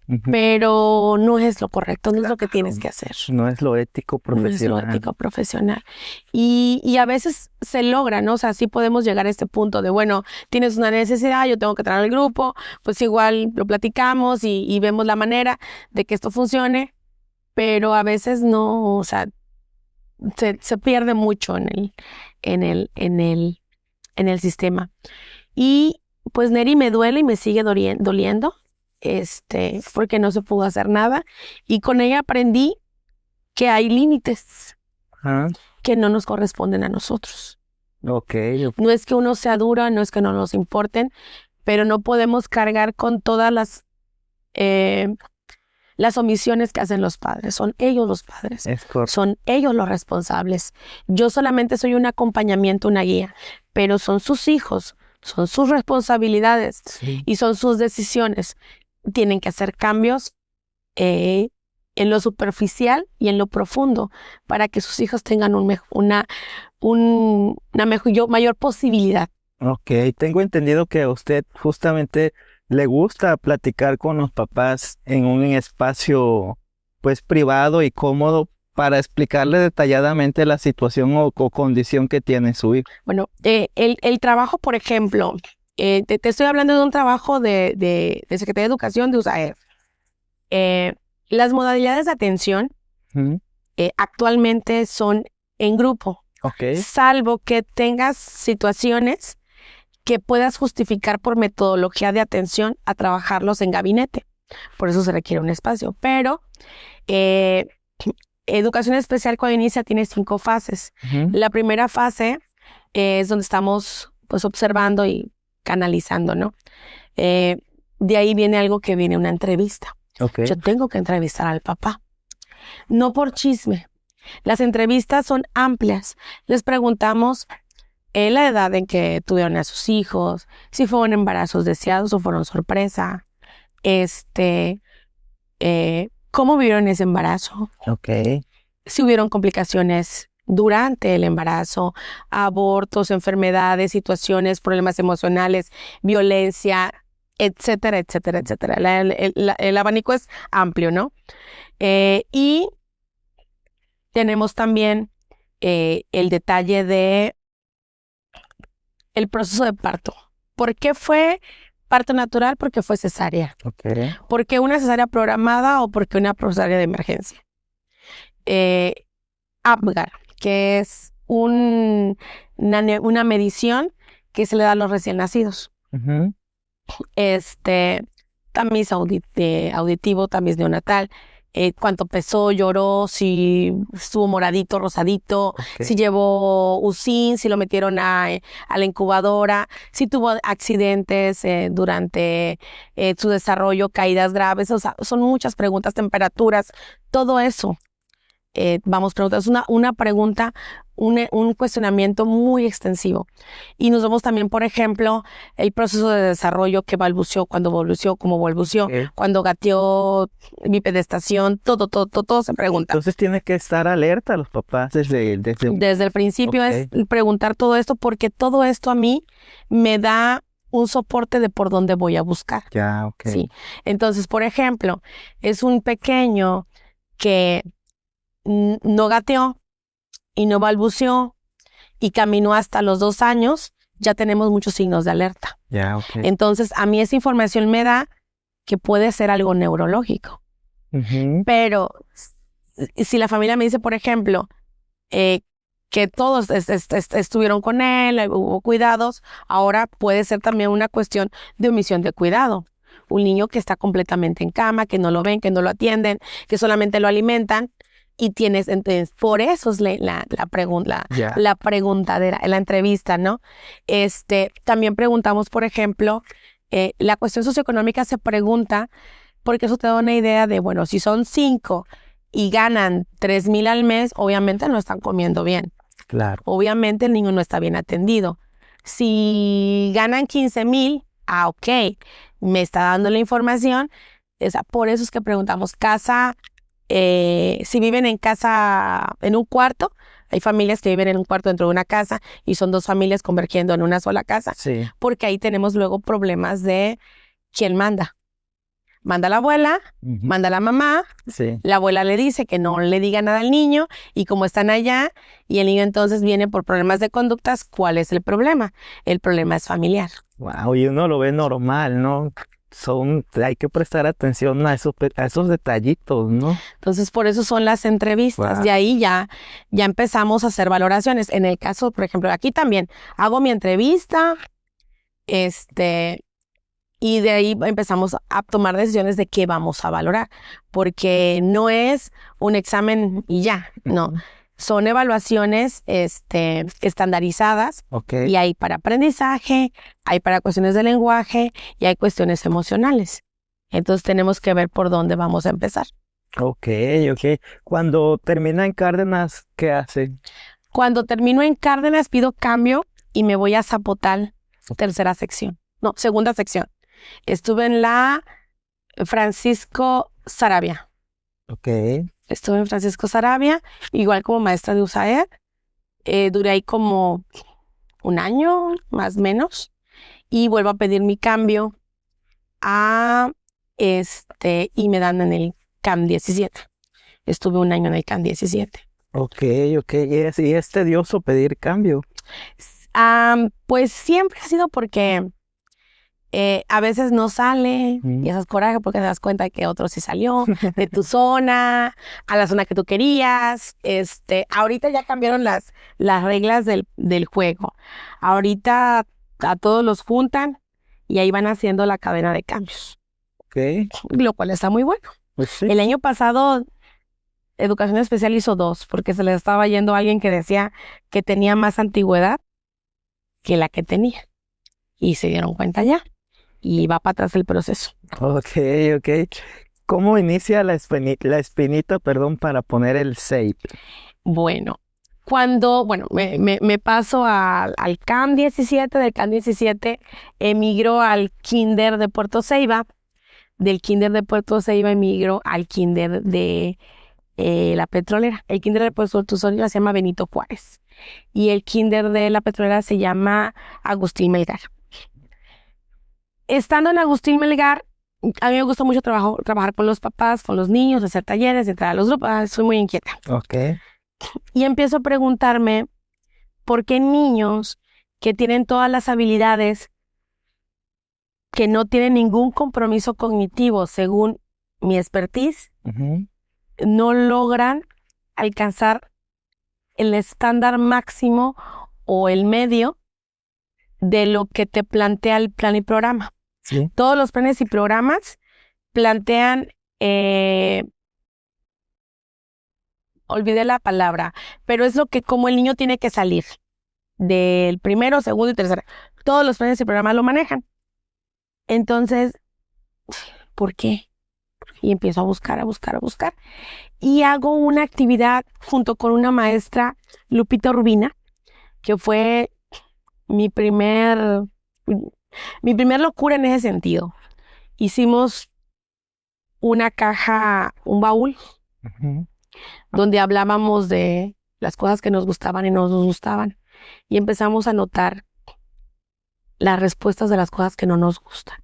ujú. pero no es lo correcto, no es lo que tienes que hacer. No es lo ético No es lo profesional. ético profesional. Y a veces se logra, ¿no? O sea, sí podemos llegar a este punto de, bueno, tienes una necesidad, yo tengo que traer al grupo, pues igual lo platicamos y vemos la manera de que esto funcione, pero a veces no, o sea, se pierde mucho en el sistema. Y pues Neri me duele y me sigue doliendo, porque no se pudo hacer nada. Y con ella aprendí que hay límites Ajá. que no nos corresponden a nosotros. Ok. No es que uno sea dura, no es que no nos importen, pero no podemos cargar con todas las omisiones que hacen los padres. Son ellos los padres. Es correcto. Son ellos los responsables. Yo solamente soy un acompañamiento, una guía, pero son sus hijos, son sus responsabilidades Sí. y son sus decisiones. Tienen que hacer cambios en lo superficial y en lo profundo para que sus hijos tengan una mayor posibilidad. Ok, tengo entendido que a usted justamente le gusta platicar con los papás en un espacio pues privado y cómodo para explicarle detalladamente la situación o condición que tiene su hijo. Bueno, el trabajo, por ejemplo, te estoy hablando de un trabajo de Secretaría de Educación de USAID. Las modalidades de atención Ujú. actualmente son en grupo, Ok, salvo que tengas situaciones que puedas justificar por metodología de atención a trabajarlos en gabinete. Por eso se requiere un espacio. Pero educación especial cuando inicia tiene 5 fases. ujú, La primera fase es donde estamos pues observando y canalizando, ¿no? De ahí viene algo que viene una entrevista. ok, Yo tengo que entrevistar al papá. No por chisme. Las entrevistas son amplias. Les preguntamos la edad en que tuvieron a sus hijos, si fueron embarazos deseados o fueron sorpresa, cómo vivieron ese embarazo, ok, si hubieron complicaciones durante el embarazo, abortos, enfermedades, situaciones, problemas emocionales, violencia, etcétera, etcétera, etcétera. El abanico es amplio, ¿no? Y tenemos también el detalle de el proceso de parto. ¿Por qué fue parto natural porque fue cesárea. Ok. ¿Por qué una cesárea programada o por qué una cesárea de emergencia? Apgar, que es una medición que se le da a los recién nacidos. Ujú. Tamiz auditivo, tamiz neonatal, cuánto pesó, lloró, si estuvo moradito, rosadito, Ok. si llevó UCIN, si lo metieron a la incubadora, si tuvo accidentes durante su desarrollo, caídas graves, o sea, son muchas preguntas, temperaturas, todo eso. Vamos preguntando, es una pregunta, un cuestionamiento muy extensivo. Y nos vemos también, por ejemplo, el proceso de desarrollo que balbuceó, cuando balbuceó, cómo balbuceó, Ok. cuando gateó, bipedestación, todo se pregunta. Entonces tiene que estar alerta los papás desde Desde el principio Ok. es preguntar todo esto, porque todo esto a mí me da un soporte de por dónde voy a buscar. Ya, ok. Sí. Entonces, por ejemplo, es un pequeño que no gateó y no balbuceó y caminó hasta los 2 años, ya tenemos muchos signos de alerta. Ya, ok. Entonces, a mí esa información me da que puede ser algo neurológico. Ujú. Pero si la familia me dice, por ejemplo, que todos estuvieron con él, hubo cuidados, ahora puede ser también una cuestión de omisión de cuidado. Un niño que está completamente en cama, que no lo ven, que no lo atienden, que solamente lo alimentan. Y tienes, entonces, por eso es la pregunta, Ya. la preguntadera, la entrevista, ¿no? También preguntamos, por ejemplo, la cuestión socioeconómica se pregunta porque eso te da una idea de, bueno, si son 5 y ganan 3,000 al mes, obviamente no están comiendo bien. Claro. Obviamente el niño no está bien atendido. Si ganan 15,000, ok, me está dando la información. Por eso es que preguntamos casa. Si viven en casa, en un cuarto, hay familias que viven en un cuarto dentro de una casa y son 2 familias convergiendo en una sola casa, Sí. porque ahí tenemos luego problemas de quién manda. Manda la abuela, Ujú. manda la mamá, Sí. la abuela le dice que no le diga nada al niño y como están allá y el niño entonces viene por problemas de conductas, ¿cuál es el problema? El problema es familiar. Wow, y uno lo ve normal, ¿no? Hay que prestar atención a esos detallitos, ¿no? Entonces, por eso son las entrevistas. Wow. De ahí ya empezamos a hacer valoraciones. En el caso, por ejemplo, aquí también hago mi entrevista, y de ahí empezamos a tomar decisiones de qué vamos a valorar, porque no es un examen y ya, no. Ujú. Son evaluaciones estandarizadas Ok. y hay para aprendizaje, hay para cuestiones de lenguaje y hay cuestiones emocionales. Entonces tenemos que ver por dónde vamos a empezar. Ok, ok. Cuando termina en Cárdenas, ¿qué hace? Cuando termino en Cárdenas pido cambio y me voy a Zapotal, segunda sección. Estuve en la Francisco Sarabia. Ok. Estuve en Francisco Sarabia, igual como maestra de USAER. Duré ahí como 1 año, más o menos. Y vuelvo a pedir mi cambio y me dan en el CAM 17. Estuve 1 año en el CAM 17. Ok, ok. Y es tedioso pedir cambio. Pues siempre ha sido porque a veces no sale y haces coraje porque te das cuenta de que otro sí salió de tu zona, a la zona que tú querías. Ahorita ya cambiaron las reglas del juego. Ahorita a todos los juntan y ahí van haciendo la cadena de cambios, Ok, lo cual está muy bueno. pues sí. El año pasado Educación Especial hizo 2 porque se le estaba yendo a alguien que decía que tenía más antigüedad que la que tenía y se dieron cuenta ya. Y va para atrás el proceso. Ok, ok. ¿Cómo inicia la espinita, perdón, para poner el SAFE? Bueno, me paso al CAM 17, del CAM 17 emigro al Kinder de Puerto Ceiba, del Kinder de Puerto Ceiba emigro al Kinder de la Petrolera. El Kinder de Puerto Ceiba se llama Benito Juárez y el Kinder de la Petrolera se llama Agustín Melgar. Estando en Agustín Melgar, a mí me gusta mucho trabajar con los papás, con los niños, hacer talleres, entrar a los grupos. Soy muy inquieta. Ok. Y empiezo a preguntarme por qué niños que tienen todas las habilidades que no tienen ningún compromiso cognitivo, según mi expertise, Ujú. no logran alcanzar el estándar máximo o el medio de lo que te plantea el plan y programa. Sí. Todos los planes y programas plantean, olvidé la palabra, pero es lo que como el niño tiene que salir del primero, segundo y tercero. Todos los planes y programas lo manejan. Entonces, ¿por qué? Y empiezo a buscar, a buscar, a buscar. Y hago una actividad junto con una maestra, Lupita Urbina, que fue mi primer locura en ese sentido. Hicimos una caja, un baúl, Ujú. donde hablábamos de las cosas que nos gustaban y no nos gustaban. Y empezamos a notar las respuestas de las cosas que no nos gustan.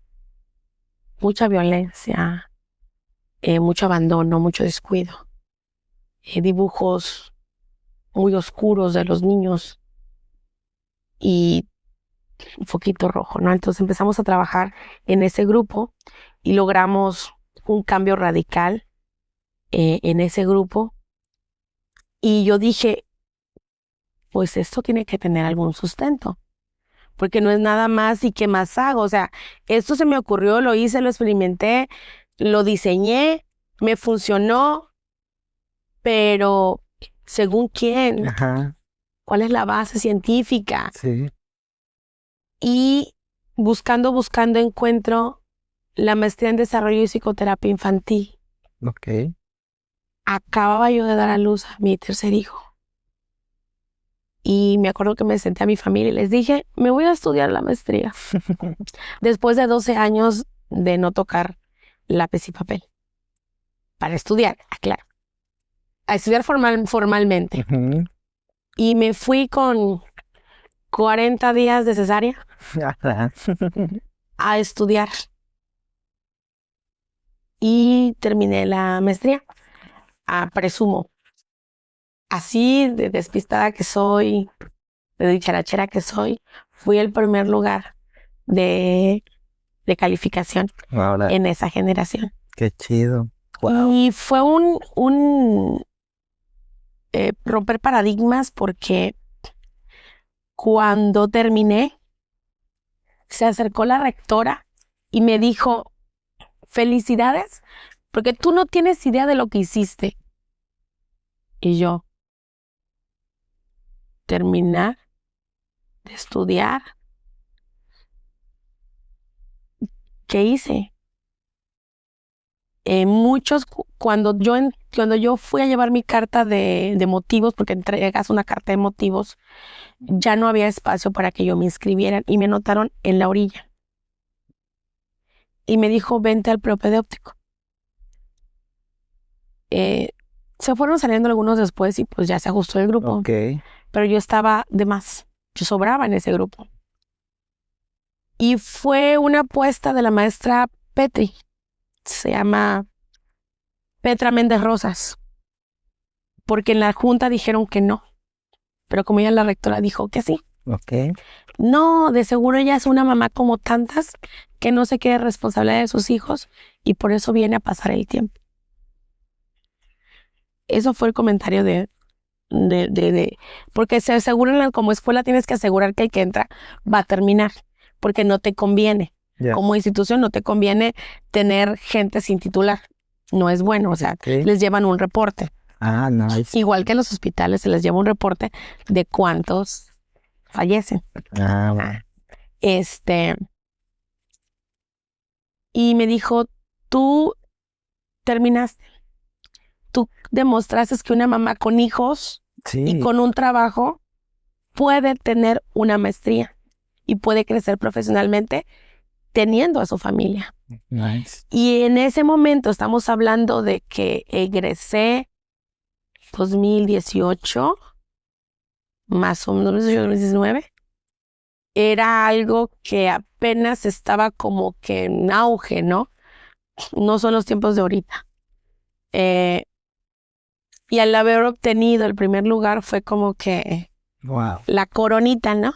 Mucha violencia, mucho abandono, mucho descuido, dibujos muy oscuros de los niños y un foquito rojo, ¿no? Entonces empezamos a trabajar en ese grupo y logramos un cambio radical en ese grupo. Y yo dije, pues esto tiene que tener algún sustento, porque no es nada más y qué más hago. O sea, esto se me ocurrió, lo hice, lo experimenté, lo diseñé, me funcionó, pero ¿según quién? Ajá. ¿Cuál es la base científica? Sí. Y buscando, encuentro la maestría en desarrollo y psicoterapia infantil. Ok. Acababa yo de dar a luz a mi tercer hijo. Y me acuerdo que me senté a mi familia y les dije, me voy a estudiar la maestría. Después de 12 años de no tocar lápiz y papel. Para estudiar, aclaro. A estudiar formalmente. Ujú. Y me fui con 40 días de cesárea Ajá. a estudiar. Y terminé la maestría. Presumo. Así de despistada que soy, de dicharachera que soy, fui el primer lugar de calificación Ahora, en esa generación. qué chido. Wow. Y fue un romper paradigmas porque cuando terminé, se acercó la rectora y me dijo, felicidades, porque tú no tienes idea de lo que hiciste. Y yo, terminar de estudiar, ¿qué hice? Cuando yo fui a llevar mi carta de motivos, porque entregas una carta de motivos, ya no había espacio para que yo me inscribiera y me anotaron en la orilla. Y me dijo, vente al propedéutico. Se fueron saliendo algunos después y pues ya se ajustó el grupo. Ok. Pero yo estaba de más, yo sobraba en ese grupo. Y fue una apuesta de la maestra Petri, se llama Petra Méndez Rosas, porque en la junta dijeron que no, pero como ella la rectora dijo que sí. Ok. No, de seguro ella es una mamá como tantas que no se quiere responsable de sus hijos y por eso viene a pasar el tiempo. Eso fue el comentario porque se aseguran, como escuela tienes que asegurar que el que entra va a terminar, porque no te conviene. Ya. Como institución no te conviene tener gente sin titular. No es bueno, o sea, Ok. les llevan un reporte. Ah, nice. Igual que en los hospitales se les lleva un reporte de cuántos fallecen. Ah, bueno. Y me dijo, tú terminaste. Tú demostraste que una mamá con hijos Sí. y con un trabajo puede tener una maestría y puede crecer profesionalmente teniendo a su familia. Nice. Y en ese momento estamos hablando de que egresé 2018, más o menos 2019. Era algo que apenas estaba como que en auge, ¿no? No son los tiempos de ahorita. Y al haber obtenido el primer lugar fue como que Wow. la coronita, ¿no?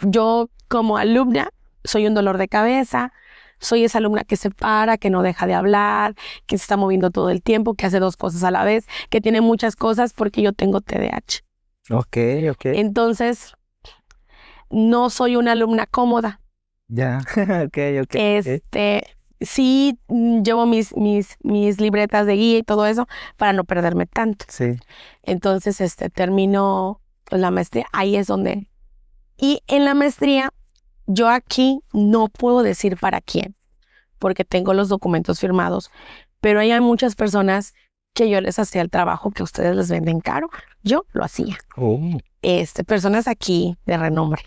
Yo como alumna soy un dolor de cabeza, soy esa alumna que se para, que no deja de hablar, que se está moviendo todo el tiempo, que hace 2 cosas a la vez, que tiene muchas cosas porque yo tengo TDAH. Ok. Entonces, no soy una alumna cómoda. Ya. Ok. Sí, llevo mis libretas de guía y todo eso para no perderme tanto. Sí. Entonces, termino pues, la maestría. Ahí es donde... Y en la maestría, yo aquí no puedo decir para quién, porque tengo los documentos firmados, pero hay muchas personas que yo les hacía el trabajo que ustedes les venden caro. Yo lo hacía. Oh. Personas aquí de renombre,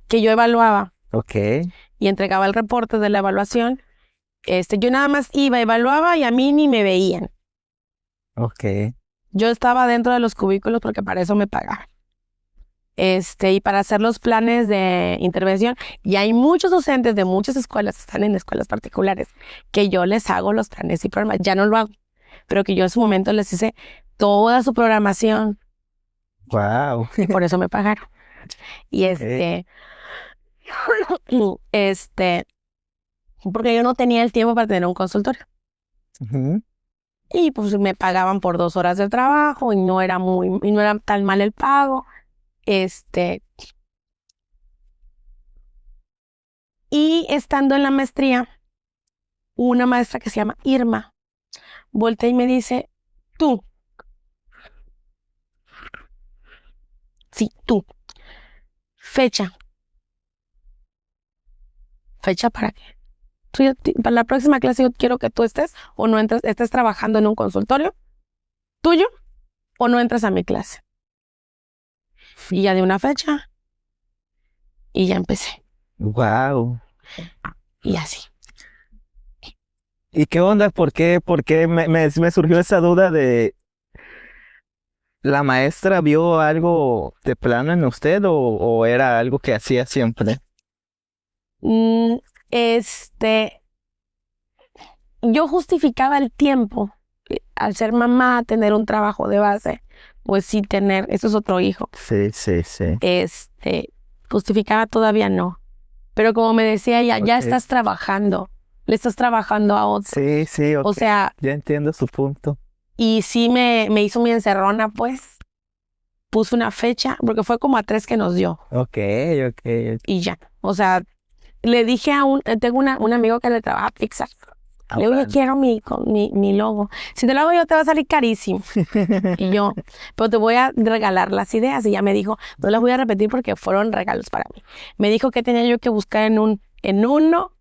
que yo evaluaba Ok. y entregaba el reporte de la evaluación. Yo nada más iba, evaluaba y a mí ni me veían. Ok. Yo estaba dentro de los cubículos porque para eso me pagaban. Y para hacer los planes de intervención, y hay muchos docentes de muchas escuelas, están en escuelas particulares, que yo les hago los planes y programas. Ya no lo hago, pero que yo en su momento les hice toda su programación. Wow. Y por eso me pagaron. Y porque yo no tenía el tiempo para tener un consultorio. Ujú. Y pues me pagaban por 2 horas de trabajo y no era tan mal el pago. Y estando en la maestría, una maestra que se llama Irma voltea y me dice, tú, sí, tú, fecha para qué. Para la próxima clase yo quiero que tú estés o no entres, estés trabajando en un consultorio tuyo o no entras a mi clase. Y ya di una fecha y ya empecé. Wow. Y así. ¿Y qué onda? ¿Por qué me surgió esa duda de la maestra vio algo de plano en usted o era algo que hacía siempre? Mm, yo justificaba el tiempo. Al ser mamá, tener un trabajo de base, pues sí tener, eso es otro hijo. Sí. Justificaba todavía no. Pero como me decía ella, ya Ok. estás trabajando, le estás trabajando a otro. Sí, ok. O sea, Ya entiendo su punto. y sí me hizo mi encerrona, pues. Puso una fecha, porque fue como a 3 que nos dio. Ok. Y ya. O sea, le dije tengo un amigo que le trabaja a Pixar. Le digo, yo quiero mi logo. Si te lo hago yo, te va a salir carísimo. Y yo, pero te voy a regalar las ideas. Y ella me dijo, no las voy a repetir porque fueron regalos para mí. Me dijo que tenía yo que buscar en uno.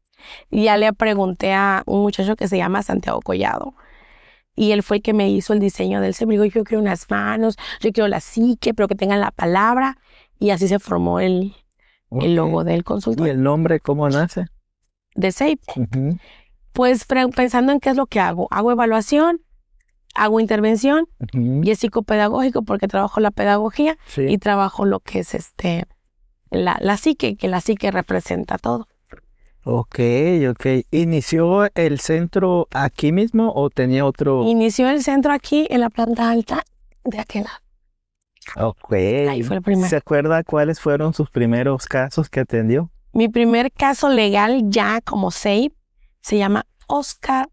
Y ya le pregunté a un muchacho que se llama Santiago Collado. Y él fue el que me hizo el diseño del ser. Me dijo, yo quiero unas manos, yo quiero la psique, pero que tengan la palabra. Y así se formó el logo del ¿Y consultorio el nombre cómo nace? de SAFE. Ujú. Pues pensando en qué es lo que hago. Hago evaluación, hago intervención Ujú. y es psicopedagógico porque trabajo la pedagogía Sí. y trabajo lo que es la psique, que la psique representa todo. Ok. ¿Inició el centro aquí mismo o tenía otro? Inició el centro aquí en la planta alta de aquel lado. Ok. Ahí fue el primero. ¿Se acuerda cuáles fueron sus primeros casos que atendió? Mi primer caso legal ya como SAFE se llama Oscar.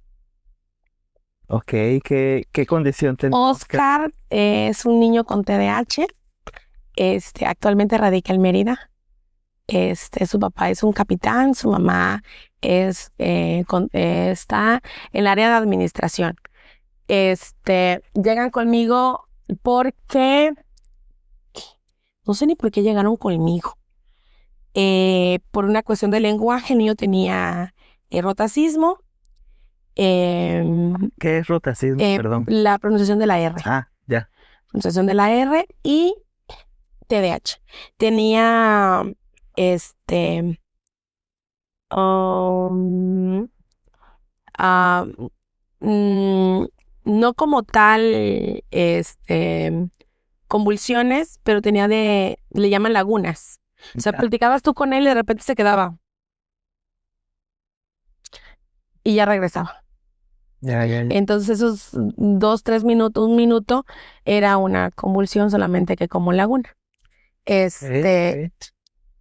Ok. ¿Qué condición tenía? Oscar es un niño con TDAH. Actualmente radica en Mérida. Su papá es un capitán, su mamá está en el área de administración. Llegan conmigo porque no sé ni por qué llegaron conmigo. Por una cuestión de lenguaje, el niño tenía rotacismo, ¿Qué es rotacismo? Perdón. la pronunciación de la R. Ya. Pronunciación de la R y TDAH. Tenía um, ah, mm, no como tal convulsiones, pero tenía le llaman lagunas. O sea, Ya. platicabas tú con él y de repente se quedaba y ya regresaba. Ya. Entonces esos 2, 3 minutos, 1 minuto era una convulsión solamente que como laguna. Ok.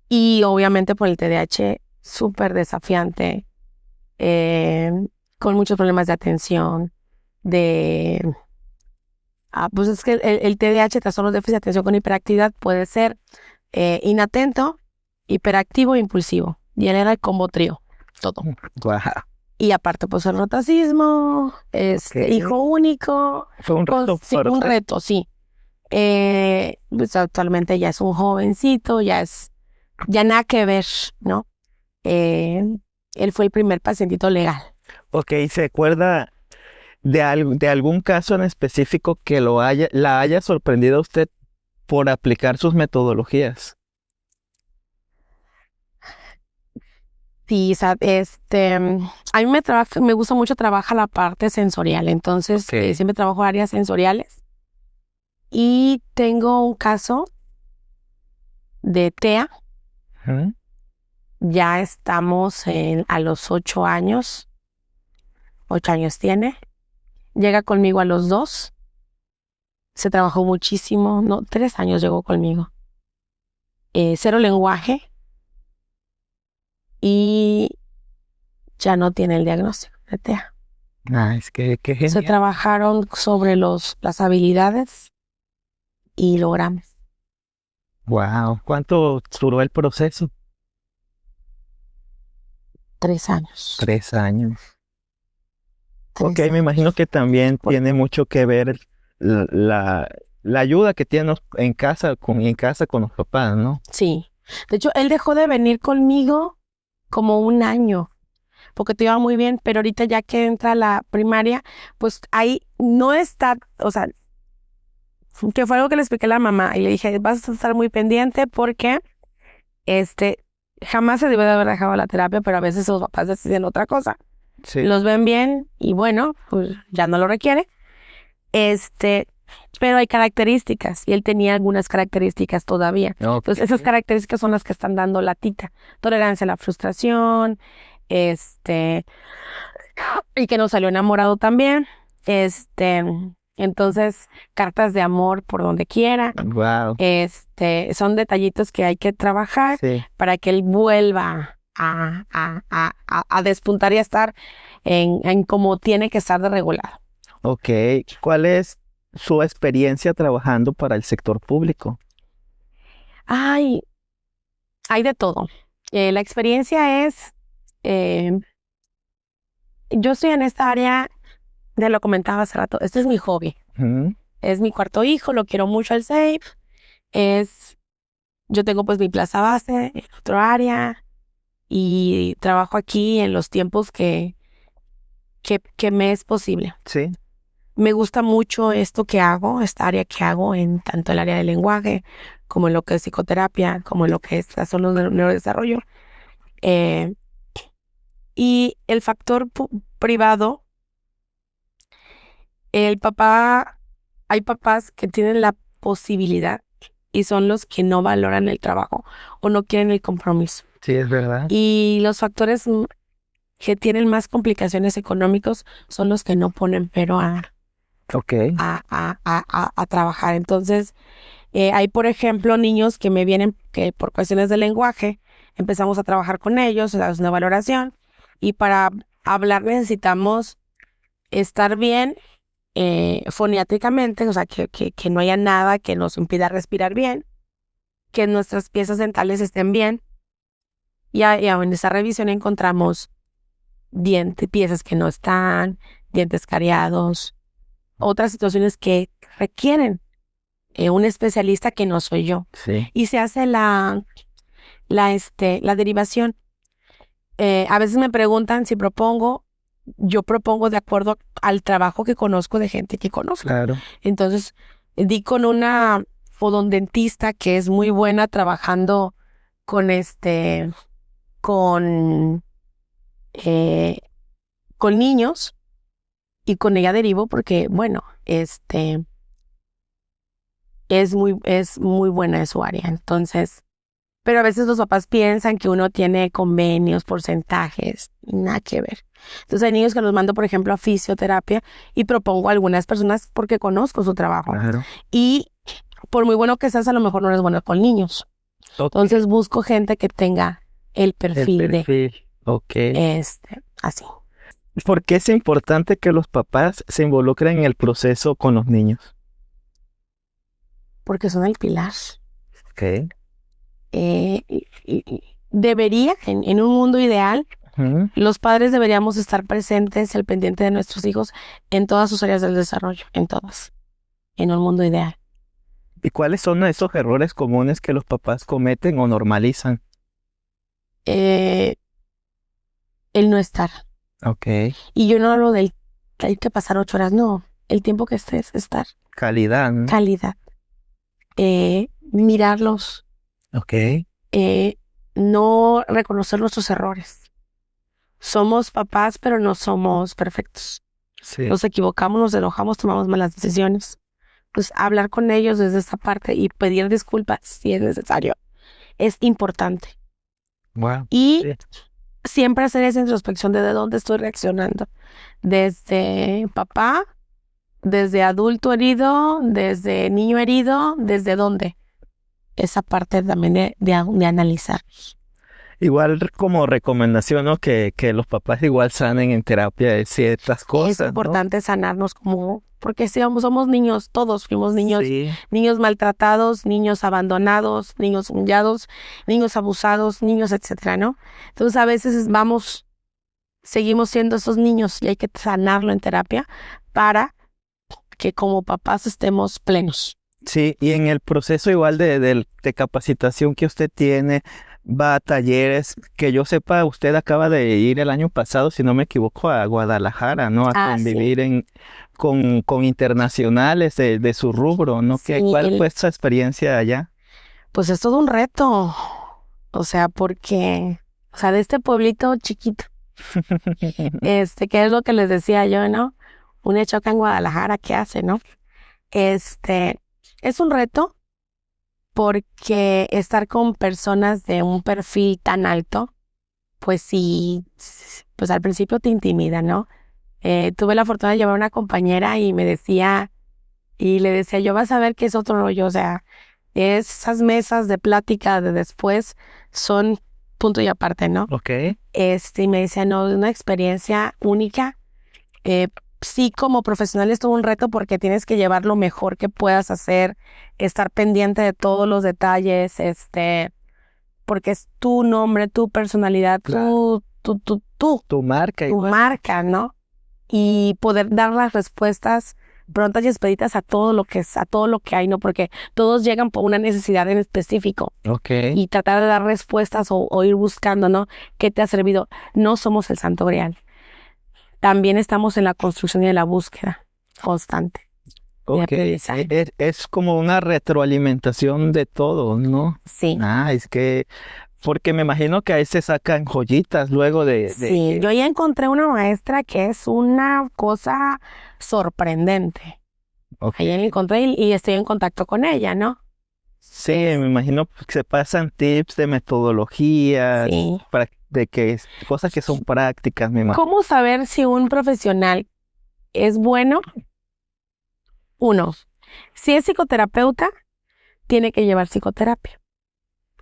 Y obviamente por el TDAH, súper desafiante, con muchos problemas de atención, pues es que el TDAH, trastorno de déficit de atención con hiperactividad, puede ser inatento, hiperactivo e impulsivo. Y él era el combo trío, todo. Guau. Y aparte, pues el rotacismo, Ok. hijo único. Fue un reto Sí, para un usted. reto, sí. Pues actualmente ya es un jovencito, ya nada que ver, ¿no? Él fue el primer pacientito legal. Ok, ¿se acuerda de algún caso en específico que la haya sorprendido a usted por aplicar sus metodologías? Sí, a mí me gusta mucho trabajar la parte sensorial, entonces Ok. siempre trabajo áreas sensoriales. Y tengo un caso de TEA, Ujú. ya estamos a los 8 años tiene, llega conmigo a los 2, se trabajó muchísimo, no, 3 años llegó conmigo. 0 lenguaje y ya no tiene el diagnóstico de TEA. Es que qué Se genial. trabajaron sobre las habilidades y logramos. Wow. ¿Cuánto duró el proceso? 3 años. 3 años. 3 Ok, me años. imagino que también Por- tiene mucho que ver la ayuda que tiene en casa con los papás, ¿no? Sí. De hecho, él dejó de venir conmigo como 1 año, porque te iba muy bien, pero ahorita ya que entra a la primaria, pues ahí no está, o sea, que fue algo que le expliqué a la mamá y le dije, vas a estar muy pendiente porque jamás se debe de haber dejado la terapia, pero a veces los papás deciden otra cosa. Sí. Los ven bien y bueno, pues ya no lo requiere. Pero hay características y él tenía algunas características todavía. Ok. Entonces, esas características son las que están dando latita. Tolerancia a la frustración, y que nos salió enamorado también. Entonces, cartas de amor por donde quiera. Wow. Son detallitos que hay que trabajar Sí. para que él vuelva a despuntar y a estar en como tiene que estar de regular. Ok. ¿Cuál es su experiencia trabajando para el sector público? Ay, hay de todo. La experiencia es, eh, yo estoy en esta área, ya lo comentaba hace rato, este es mi hobby. Ujú. Es mi cuarto hijo, lo quiero mucho al SAFE. Yo tengo pues mi plaza base en otro área y trabajo aquí en los tiempos que me es posible. Sí. Me gusta mucho esto que hago, esta área que hago en tanto el área del lenguaje, como en lo que es psicoterapia, como en lo que es trastornos de neurodesarrollo. Eh, y el factor privado, hay papás que tienen la posibilidad y son los que no valoran el trabajo o no quieren el compromiso. Sí, es verdad. Y los factores que tienen más complicaciones económicos son los que no ponen pero Ok. a trabajar. Entonces, hay, por ejemplo, niños que me vienen que por cuestiones de lenguaje empezamos a trabajar con ellos, es una valoración, y para hablar necesitamos estar bien foniátricamente, o sea, que no haya nada que nos impida respirar bien, que nuestras piezas dentales estén bien, y en esa revisión encontramos piezas que no están, dientes cariados, otras situaciones que requieren un especialista que no soy yo. Sí. Y se hace la derivación. A veces me preguntan si yo propongo de acuerdo al trabajo que conozco de gente que conozco. Claro. Entonces, di con una odontista que es muy buena trabajando con con, eh, con niños, y con ella derivo porque, bueno, es muy buena en su área. Entonces, pero a veces los papás piensan que uno tiene convenios, porcentajes, nada que ver. Entonces hay niños que los mando, por ejemplo, a fisioterapia y propongo a algunas personas porque conozco su trabajo. Claro. Y por muy bueno que seas, a lo mejor no eres bueno con niños. Ok. Entonces busco gente que tenga el perfil, El perfil. Ok. así. ¿Por qué es importante que los papás se involucren en el proceso con los niños? Porque son el pilar. Ok. Debería, en un mundo ideal, Ujú. los padres deberíamos estar presentes, al pendiente de nuestros hijos en todas sus áreas del desarrollo, en todas, en un mundo ideal. ¿Y cuáles son esos errores comunes que los papás cometen o normalizan? Eh, el no estar. Ok. Y yo no hablo del hay que pasar 8 horas, no, el tiempo que estés, estar, Calidad, ¿no? calidad. Mirarlos, Ok. no reconocer nuestros errores. Somos papás, pero no somos perfectos. Sí. Nos equivocamos, nos enojamos, tomamos malas decisiones. Pues hablar con ellos desde esta parte y pedir disculpas si es necesario es importante. Wow. Y Sí. siempre hacer esa introspección de dónde estoy reaccionando. Desde papá, desde adulto herido, desde niño herido, desde dónde. Esa parte también de analizar. Igual como recomendación, ¿no? Que los papás igual sanen en terapia de ciertas Es cosas, ¿no? importante sanarnos porque si somos niños, todos fuimos niños, Sí. niños maltratados, niños abandonados, niños humillados, niños abusados, niños, etcétera, ¿no? Entonces a veces seguimos siendo esos niños y hay que sanarlo en terapia para que como papás estemos plenos. Sí, y en el proceso igual de capacitación que usted tiene, va a talleres, que yo sepa, usted acaba de ir el año pasado, si no me equivoco, a Guadalajara, ¿no? A Sí. convivir con internacionales de su rubro, ¿no? Sí, ¿Cuál fue esa experiencia allá? pues es todo un reto, o sea, porque, o sea, de este pueblito chiquito, que es lo que les decía yo, ¿no? Un hecho acá en Guadalajara, ¿qué hace, no? Es un reto porque estar con personas de un perfil tan alto, pues sí, pues al principio te intimida, ¿no? Tuve la fortuna de llevar a una compañera y le decía, yo vas a ver que es otro rollo, o sea, esas mesas de plática de después son punto y aparte, ¿no? Ok. Y me decía, no, es una experiencia única. Sí, como profesional es todo un reto porque tienes que llevar lo mejor que puedas hacer, estar pendiente de todos los detalles, porque es tu nombre, tu personalidad, Claro. tu Tu igual. marca, ¿no? Y poder dar las respuestas prontas y expeditas a todo lo que hay, ¿no? Porque todos llegan por una necesidad en específico Ok. y tratar de dar respuestas o ir buscando, ¿no? ¿Qué te ha servido? No somos el santo grial. También estamos en la construcción y en la búsqueda constante de Ok. aprendizaje. Es como una retroalimentación de todo, ¿no? Sí, Es que, porque me imagino que ahí se sacan joyitas luego de sí. Yo ya encontré una maestra que es una cosa sorprendente. Ok. Ahí la encontré y estoy en contacto con ella, ¿no? Sí, me imagino que se pasan tips de metodologías, Sí. cosas que son prácticas, me imagino. ¿Cómo saber si un profesional es bueno? Uno, si es psicoterapeuta, tiene que llevar psicoterapia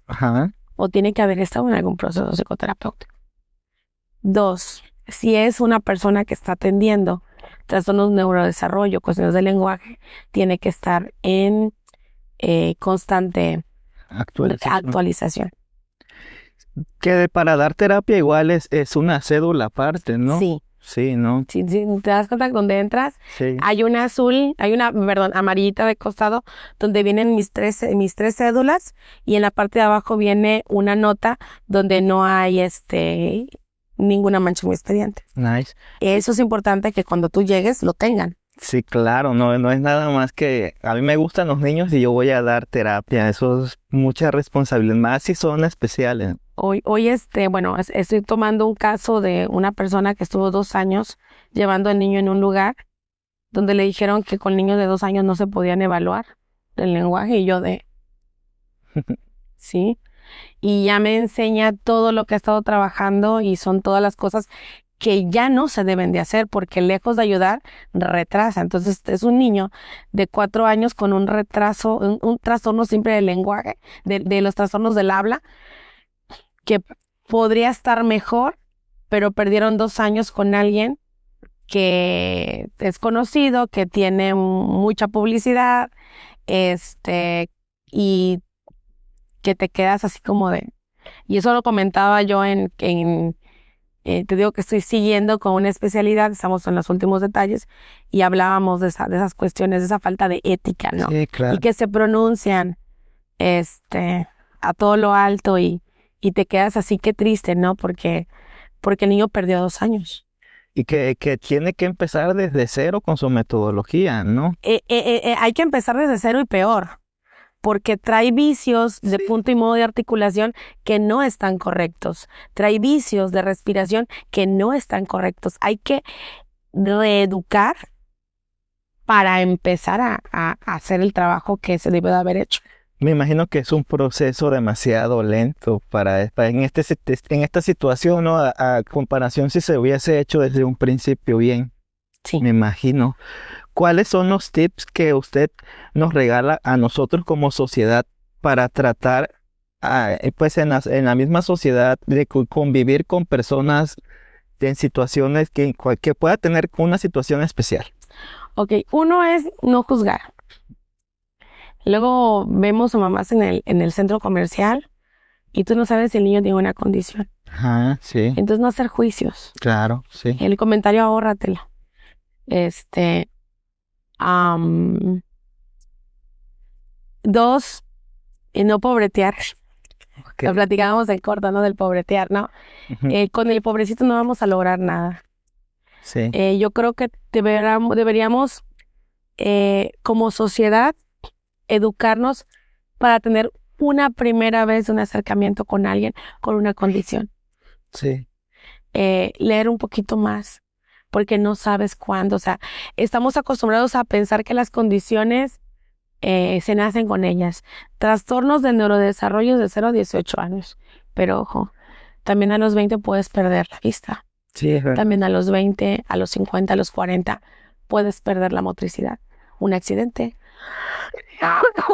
Ajá. o tiene que haber estado en algún proceso psicoterapéutico. Dos, si es una persona que está atendiendo trastornos de neurodesarrollo, cuestiones del lenguaje, tiene que estar en constante actualización. Que para dar terapia igual es una cédula aparte, ¿no? Sí. Sí, ¿no? Si te das cuenta que donde entras, Sí. hay una amarillita de costado donde vienen mis tres cédulas y en la parte de abajo viene una nota donde no hay ninguna mancha en mi expediente. Nice. Eso es importante que cuando tú llegues lo tengan. Sí, claro, no es nada más que a mí me gustan los niños y yo voy a dar terapia. Eso es mucha responsabilidad, más si son especiales. Hoy estoy tomando un caso de una persona que estuvo 2 años llevando al niño en un lugar donde le dijeron que con niños de 2 años no se podían evaluar el lenguaje y yo sí, y ya me enseña todo lo que ha estado trabajando y son todas las cosas que ya no se deben de hacer porque lejos de ayudar, retrasa. Entonces es un niño de 4 años con un retraso, un trastorno simple del lenguaje, de los trastornos del habla, que podría estar mejor, pero perdieron 2 años con alguien que es conocido, que tiene mucha publicidad, y que te quedas así como de... Y eso lo comentaba yo te digo que estoy siguiendo con una especialidad, estamos en los últimos detalles, y hablábamos de esas cuestiones, de esa falta de ética, ¿no? Sí, claro. Y que se pronuncian a todo lo alto y te quedas así, que triste, ¿no? Porque el niño perdió 2 años. Y que tiene que empezar desde cero con su metodología, ¿no? Hay que empezar desde cero y peor, porque trae vicios de punto y modo de articulación que no están correctos. Trae vicios de respiración que no están correctos. Hay que reeducar para empezar a hacer el trabajo que se debe de haber hecho. Me imagino que es un proceso demasiado lento en esta situación, ¿no? A comparación si se hubiese hecho desde un principio bien. Sí. Me imagino. ¿Cuáles son los tips que usted nos regala a nosotros como sociedad para tratar, pues en la misma sociedad, de convivir con personas en situaciones que pueda tener una situación especial? Ok, uno es no juzgar. Luego vemos a mamás en el centro comercial y tú no sabes si el niño tiene una condición. Ajá, sí, Entonces no hacer juicios. claro, sí. El comentario ahórratelo. 2, no pobretear. Ok. Lo platicábamos en corto, ¿no? Del pobretear, ¿no? Ujú, Con el pobrecito no vamos a lograr nada. sí, Yo creo que deberíamos, como sociedad, educarnos para tener una primera vez un acercamiento con alguien con una condición. sí, Leer un poquito más, porque no sabes cuándo. O sea, estamos acostumbrados a pensar que las condiciones se nacen con ellas. Trastornos de neurodesarrollo de 0 a 18 años. Pero ojo, también a los 20 puedes perder la vista. sí, es verdad. También a los 20, a los 50, a los 40 puedes perder la motricidad. Un accidente,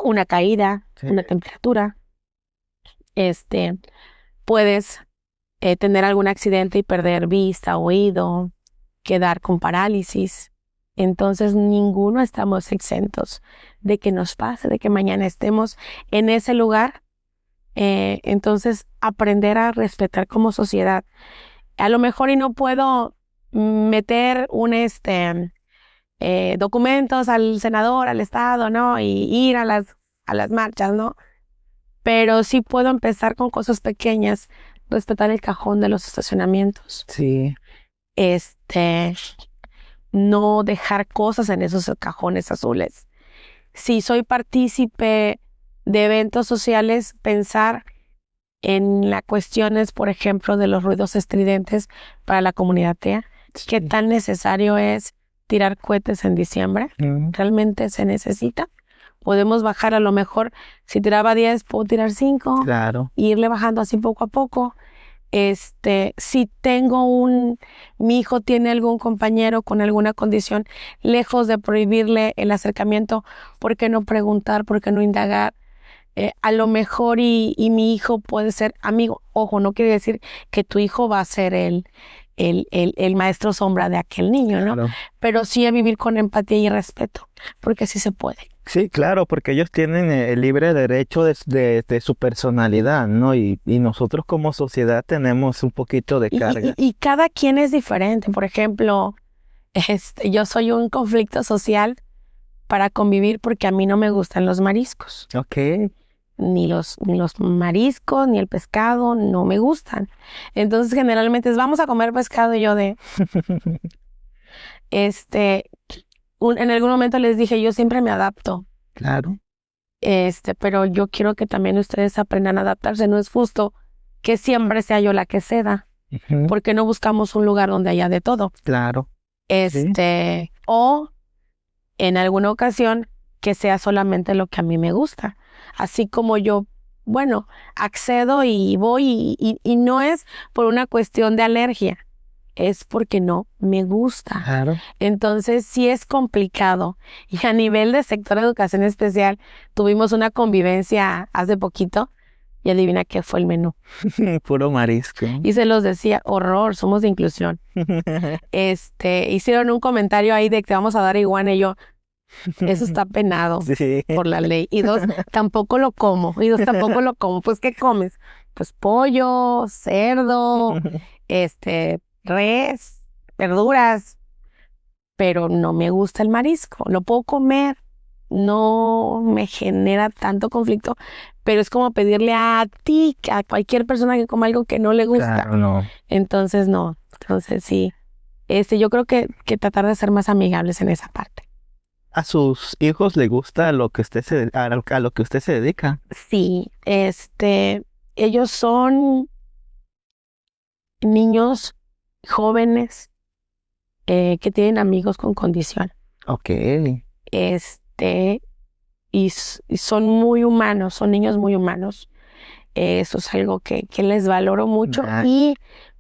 una caída, Sí. una temperatura. Puedes tener algún accidente y perder vista, oído, quedar con parálisis. Entonces ninguno estamos exentos de que nos pase, de que mañana estemos en ese lugar. Entonces aprender a respetar como sociedad. A lo mejor y no puedo meter documentos al senador, al estado, ¿no? Y ir a las marchas, ¿no? Pero sí puedo empezar con cosas pequeñas, respetar el cajón de los estacionamientos. Sí, No dejar cosas en esos cajones azules. Si soy partícipe de eventos sociales, pensar en las cuestiones, por ejemplo, de los ruidos estridentes para la comunidad TEA. ¿Qué sí. tan necesario es tirar cohetes en diciembre? Mm, ¿Realmente se necesita? Podemos bajar, a lo mejor, si tiraba 10, puedo tirar 5, claro, e irle bajando así poco a poco. Si mi hijo tiene algún compañero con alguna condición, lejos de prohibirle el acercamiento, ¿por qué no preguntar? ¿Por qué no indagar? A lo mejor y mi hijo puede ser amigo. Ojo, no quiere decir que tu hijo va a ser el maestro sombra de aquel niño, ¿no? claro. Pero sí a vivir con empatía y respeto, porque sí se puede. Sí, claro, porque ellos tienen el libre derecho de su personalidad, ¿no? Y nosotros como sociedad tenemos un poquito de carga. Y cada quien es diferente. Por ejemplo, yo soy un conflicto social para convivir porque a mí no me gustan los mariscos. Ok, Ni los mariscos, ni el pescado, no me gustan. Entonces, generalmente es, vamos a comer pescado, y yo en algún momento les dije, yo siempre me adapto. claro. Pero yo quiero que también ustedes aprendan a adaptarse. No es justo que siempre sea yo la que ceda, Ujú, porque no buscamos un lugar donde haya de todo. claro. O en alguna ocasión que sea solamente lo que a mí me gusta. Así como yo, bueno, accedo y voy y no es por una cuestión de alergia, es porque no me gusta. Claro. Entonces sí es complicado. Y a nivel de sector de educación especial, tuvimos una convivencia hace poquito y adivina qué fue el menú. Puro marisco. Y se los decía, horror, somos de inclusión. Hicieron un comentario ahí de que vamos a dar iguana y yo, eso está penado Sí. por la ley. Y dos, tampoco lo como. Y dos, tampoco lo como. Pues, ¿qué comes? Pues pollo, cerdo, res, verduras, pero no me gusta el marisco. Lo puedo comer, no me genera tanto conflicto, pero es como pedirle a ti, a cualquier persona que coma algo que no le gusta. Claro, no. Entonces, no. Entonces, sí. Yo creo que tratar de ser más amigables en esa parte. ¿A sus hijos le gusta lo que usted a lo que usted se dedica? Sí, ellos son niños jóvenes que tienen amigos con condición. Ok. Y son muy humanos, son niños muy humanos. Eso es algo que les valoro mucho. Nice. Y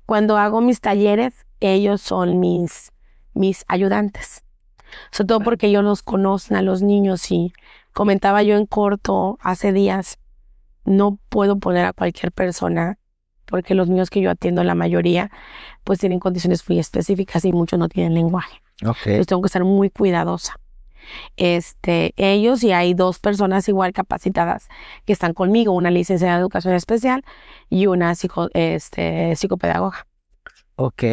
cuando hago mis talleres, ellos son mis ayudantes. Sobre todo porque ellos los conocen a los niños y comentaba yo en corto hace días, no puedo poner a cualquier persona porque los niños que yo atiendo, la mayoría, pues tienen condiciones muy específicas y muchos no tienen lenguaje. Ok. Entonces tengo que estar muy cuidadosa. Ellos y hay 2 personas igual capacitadas que están conmigo, una licenciada de educación especial y una psicopedagoga. Ok.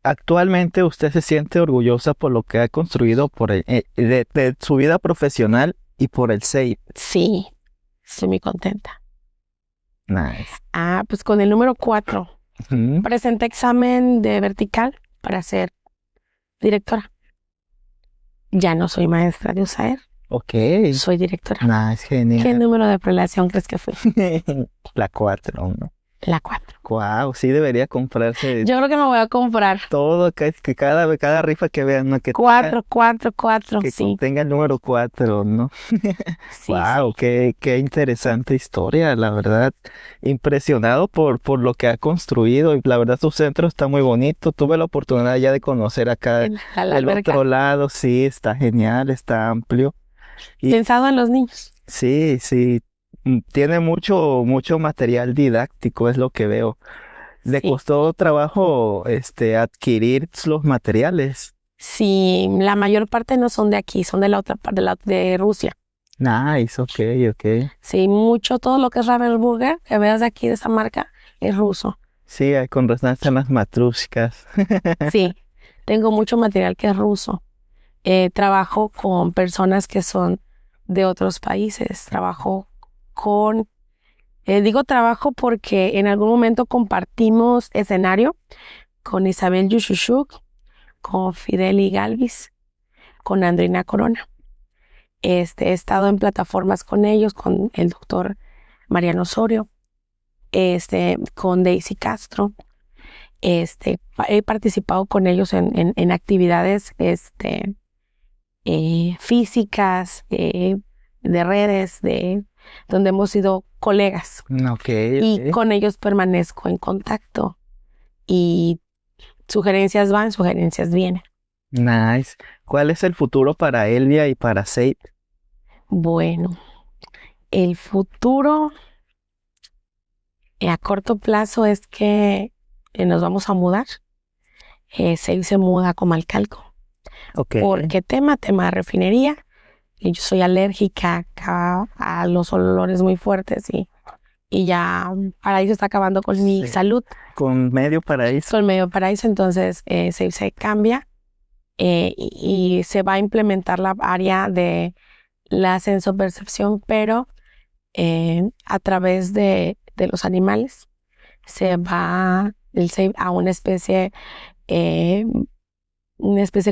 Actualmente usted se siente orgullosa por lo que ha construido de su vida profesional y por el SEIP. Sí, estoy muy contenta. Nice. Pues con el número 4 Ujú. presenté examen de vertical para ser directora. Ya no soy maestra de USAER, Ok. soy directora. Nice, ¿Qué genial. número de prelación crees que fue? La 4, ¿no? La 4. Wow, sí debería comprarse Yo creo que me voy a comprar todo, que cada rifa que vean, ¿no? Que 4, que sí. contenga el número 4, ¿no? Sí, Wow, qué interesante historia, la verdad. Impresionado por lo que ha construido y la verdad su centro está muy bonito. Tuve la oportunidad ya de conocer acá en la del alberca. otro lado, sí, está genial, está amplio. Y Pensado en los niños. sí, tiene mucho material didáctico, es lo que veo. ¿Le Sí. costó trabajo adquirir los materiales? Sí, la mayor parte no son de aquí, son de la otra parte, de Rusia. Nice, ok. Sí, todo lo que es Ravensburger, que veas de aquí de esa marca, es ruso. Sí, con razón están las matrushkas. Sí, tengo mucho material que es ruso. Trabajo con personas que son de otros países. Digo trabajo porque en algún momento compartimos escenario con Isabel Yushushuk, con Fideli Galvis, con Andrina Corona. He estado en plataformas con ellos, con el doctor Mariano Osorio, con Daisy Castro. He participado con ellos en actividades físicas, de redes, donde hemos sido colegas. Ok. Y con ellos permanezco en contacto. Y sugerencias van, sugerencias vienen. Nice. ¿Cuál es el futuro para Elvia y para SEIP? Bueno, el futuro a corto plazo es que nos vamos a mudar. Seib se muda a Comalcalco. Ok. ¿Por qué tema? Tema de refinería. Y yo soy alérgica a los olores muy fuertes y ya Paraíso está acabando con mi Sí. salud. Con Medio Paraíso. Con Medio Paraíso, entonces se cambia y se va a implementar la área de la sensopercepción, pero a través de los animales. Se va a una especie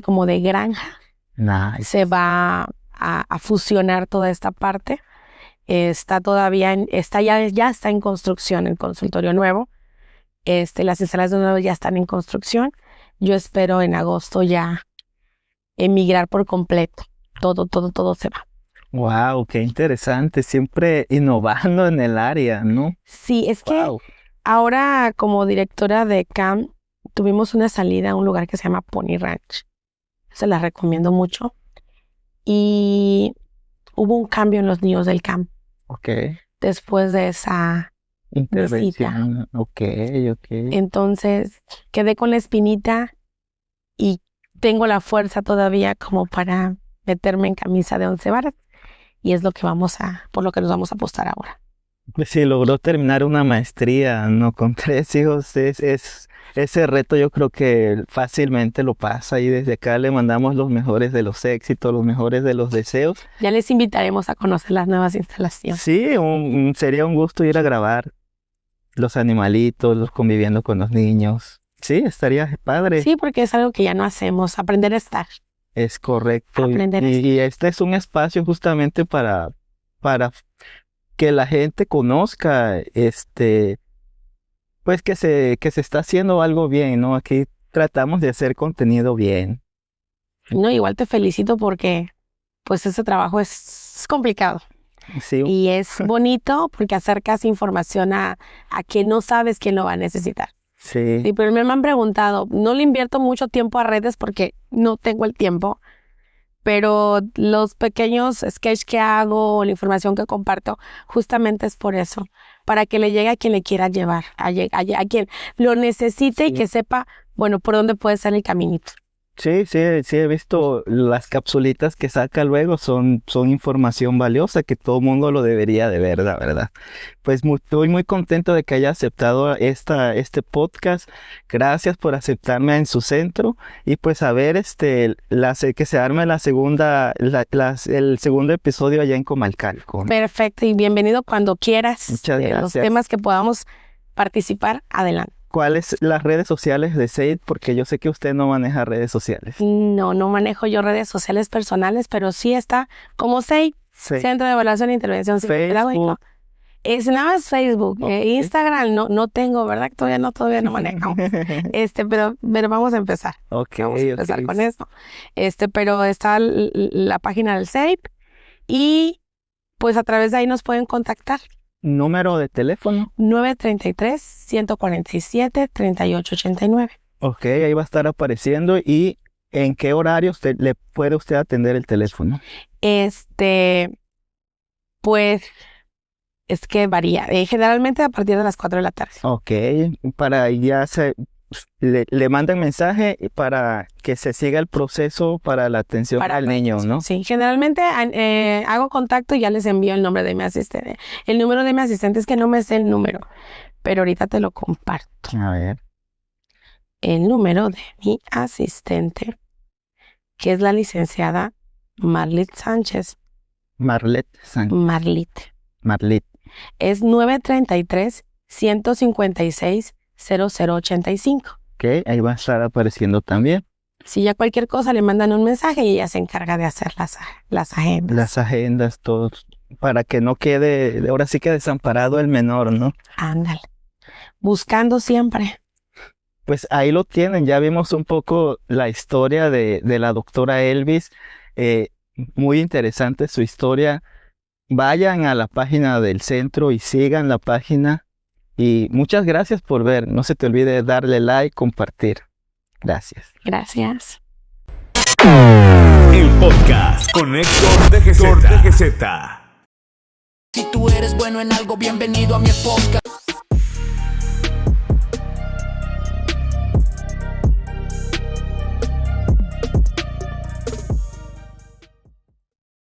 como de granja. Nice. Se va a fusionar toda esta parte. Está todavía ya está en construcción el consultorio nuevo. Las instalaciones nuevas ya están en construcción. Yo espero en agosto ya emigrar por completo. Todo se va. Wow, qué interesante. Siempre innovando en el área, ¿no? Sí, es que Wow. ahora como directora de CAM, tuvimos una salida a un lugar que se llama Pony Ranch. Se la recomiendo mucho. Y hubo un cambio en los niños del campo Ok. después de esa visita. Intervención. Ok. Entonces quedé con la espinita y tengo la fuerza todavía como para meterme en camisa de 11 varas. Y es por lo que nos vamos a apostar ahora. Pues sí, logró terminar una maestría, ¿no? Con 3 hijos. Ese reto yo creo que fácilmente lo pasa y desde acá le mandamos los mejores de los éxitos, los mejores de los deseos. Ya les invitaremos a conocer las nuevas instalaciones. Sí, sería un gusto ir a grabar los animalitos, los conviviendo con los niños. Sí, estaría padre. Sí, porque es algo que ya no hacemos, aprender a estar. Es correcto. Aprender a Y este es un espacio justamente para que la gente conozca, pues que se está haciendo algo bien, ¿no? Aquí tratamos de hacer contenido bien. No, igual te felicito porque pues ese trabajo es complicado. Sí, Y es bonito porque acercas información a quien no sabes quién lo va a necesitar. sí, Sí, pero me han preguntado, no le invierto mucho tiempo a redes porque no tengo el tiempo, pero los pequeños sketches que hago, la información que comparto, justamente es por eso, para que le llegue a quien le quiera llevar, a quien lo necesite y Sí. que sepa, bueno, por dónde puede ser el caminito. sí, he visto las capsulitas que saca luego, son información valiosa que todo mundo lo debería de ver, la verdad. Pues estoy muy contento de que haya aceptado este podcast. Gracias por aceptarme en su centro y pues a ver, que se arme el segundo episodio allá en Comalcalco, ¿no? Perfecto, y bienvenido cuando quieras. Muchas Los gracias. temas que podamos participar, adelante. ¿Cuáles las redes sociales de Seid? Porque yo sé que usted no maneja redes sociales. No manejo yo redes sociales personales, pero sí está como SEI, Sí. Centro de Evaluación e Intervención Psicopedagógica. Facebook. Es nada más Facebook, Ok. Instagram no tengo, ¿verdad? Todavía no manejo. Pero vamos a empezar. Ok, Vamos a empezar ok. con eso. Pero está la página del SEIP y pues a través de ahí nos pueden contactar. Número de teléfono. 933-147-3889. Ok, ahí va a estar apareciendo. ¿Y en qué horario le puede usted atender el teléfono? Pues es que varía. Generalmente a partir de las 4 de la tarde. Ok, para le mandan mensaje para que se siga el proceso para la atención Para al niño, ¿no? Sí, generalmente hago contacto y ya les envío el nombre de mi asistente. El número de mi asistente es que no me sé el número, pero ahorita te lo comparto. A ver. El número de mi asistente, que es la licenciada Marlit Sánchez. Marlet. Marlit. Marlit. Es 933-156-0085. Ok, ahí va a estar apareciendo también Si ya cualquier cosa le mandan un mensaje y ella se encarga de hacer las agendas. las agendas, todo, para que no quede, ahora sí que desamparado el menor, ¿no? Ándale. Buscando siempre. Pues ahí lo tienen, ya vimos un poco la historia de la doctora Elvis, muy interesante su historia. Vayan a la página del centro y sigan la página y muchas gracias por ver, no se te olvide darle like, compartir. Gracias. Gracias. El podcast con Héctor DGZ. Si tú eres bueno en algo, bienvenido a mi podcast.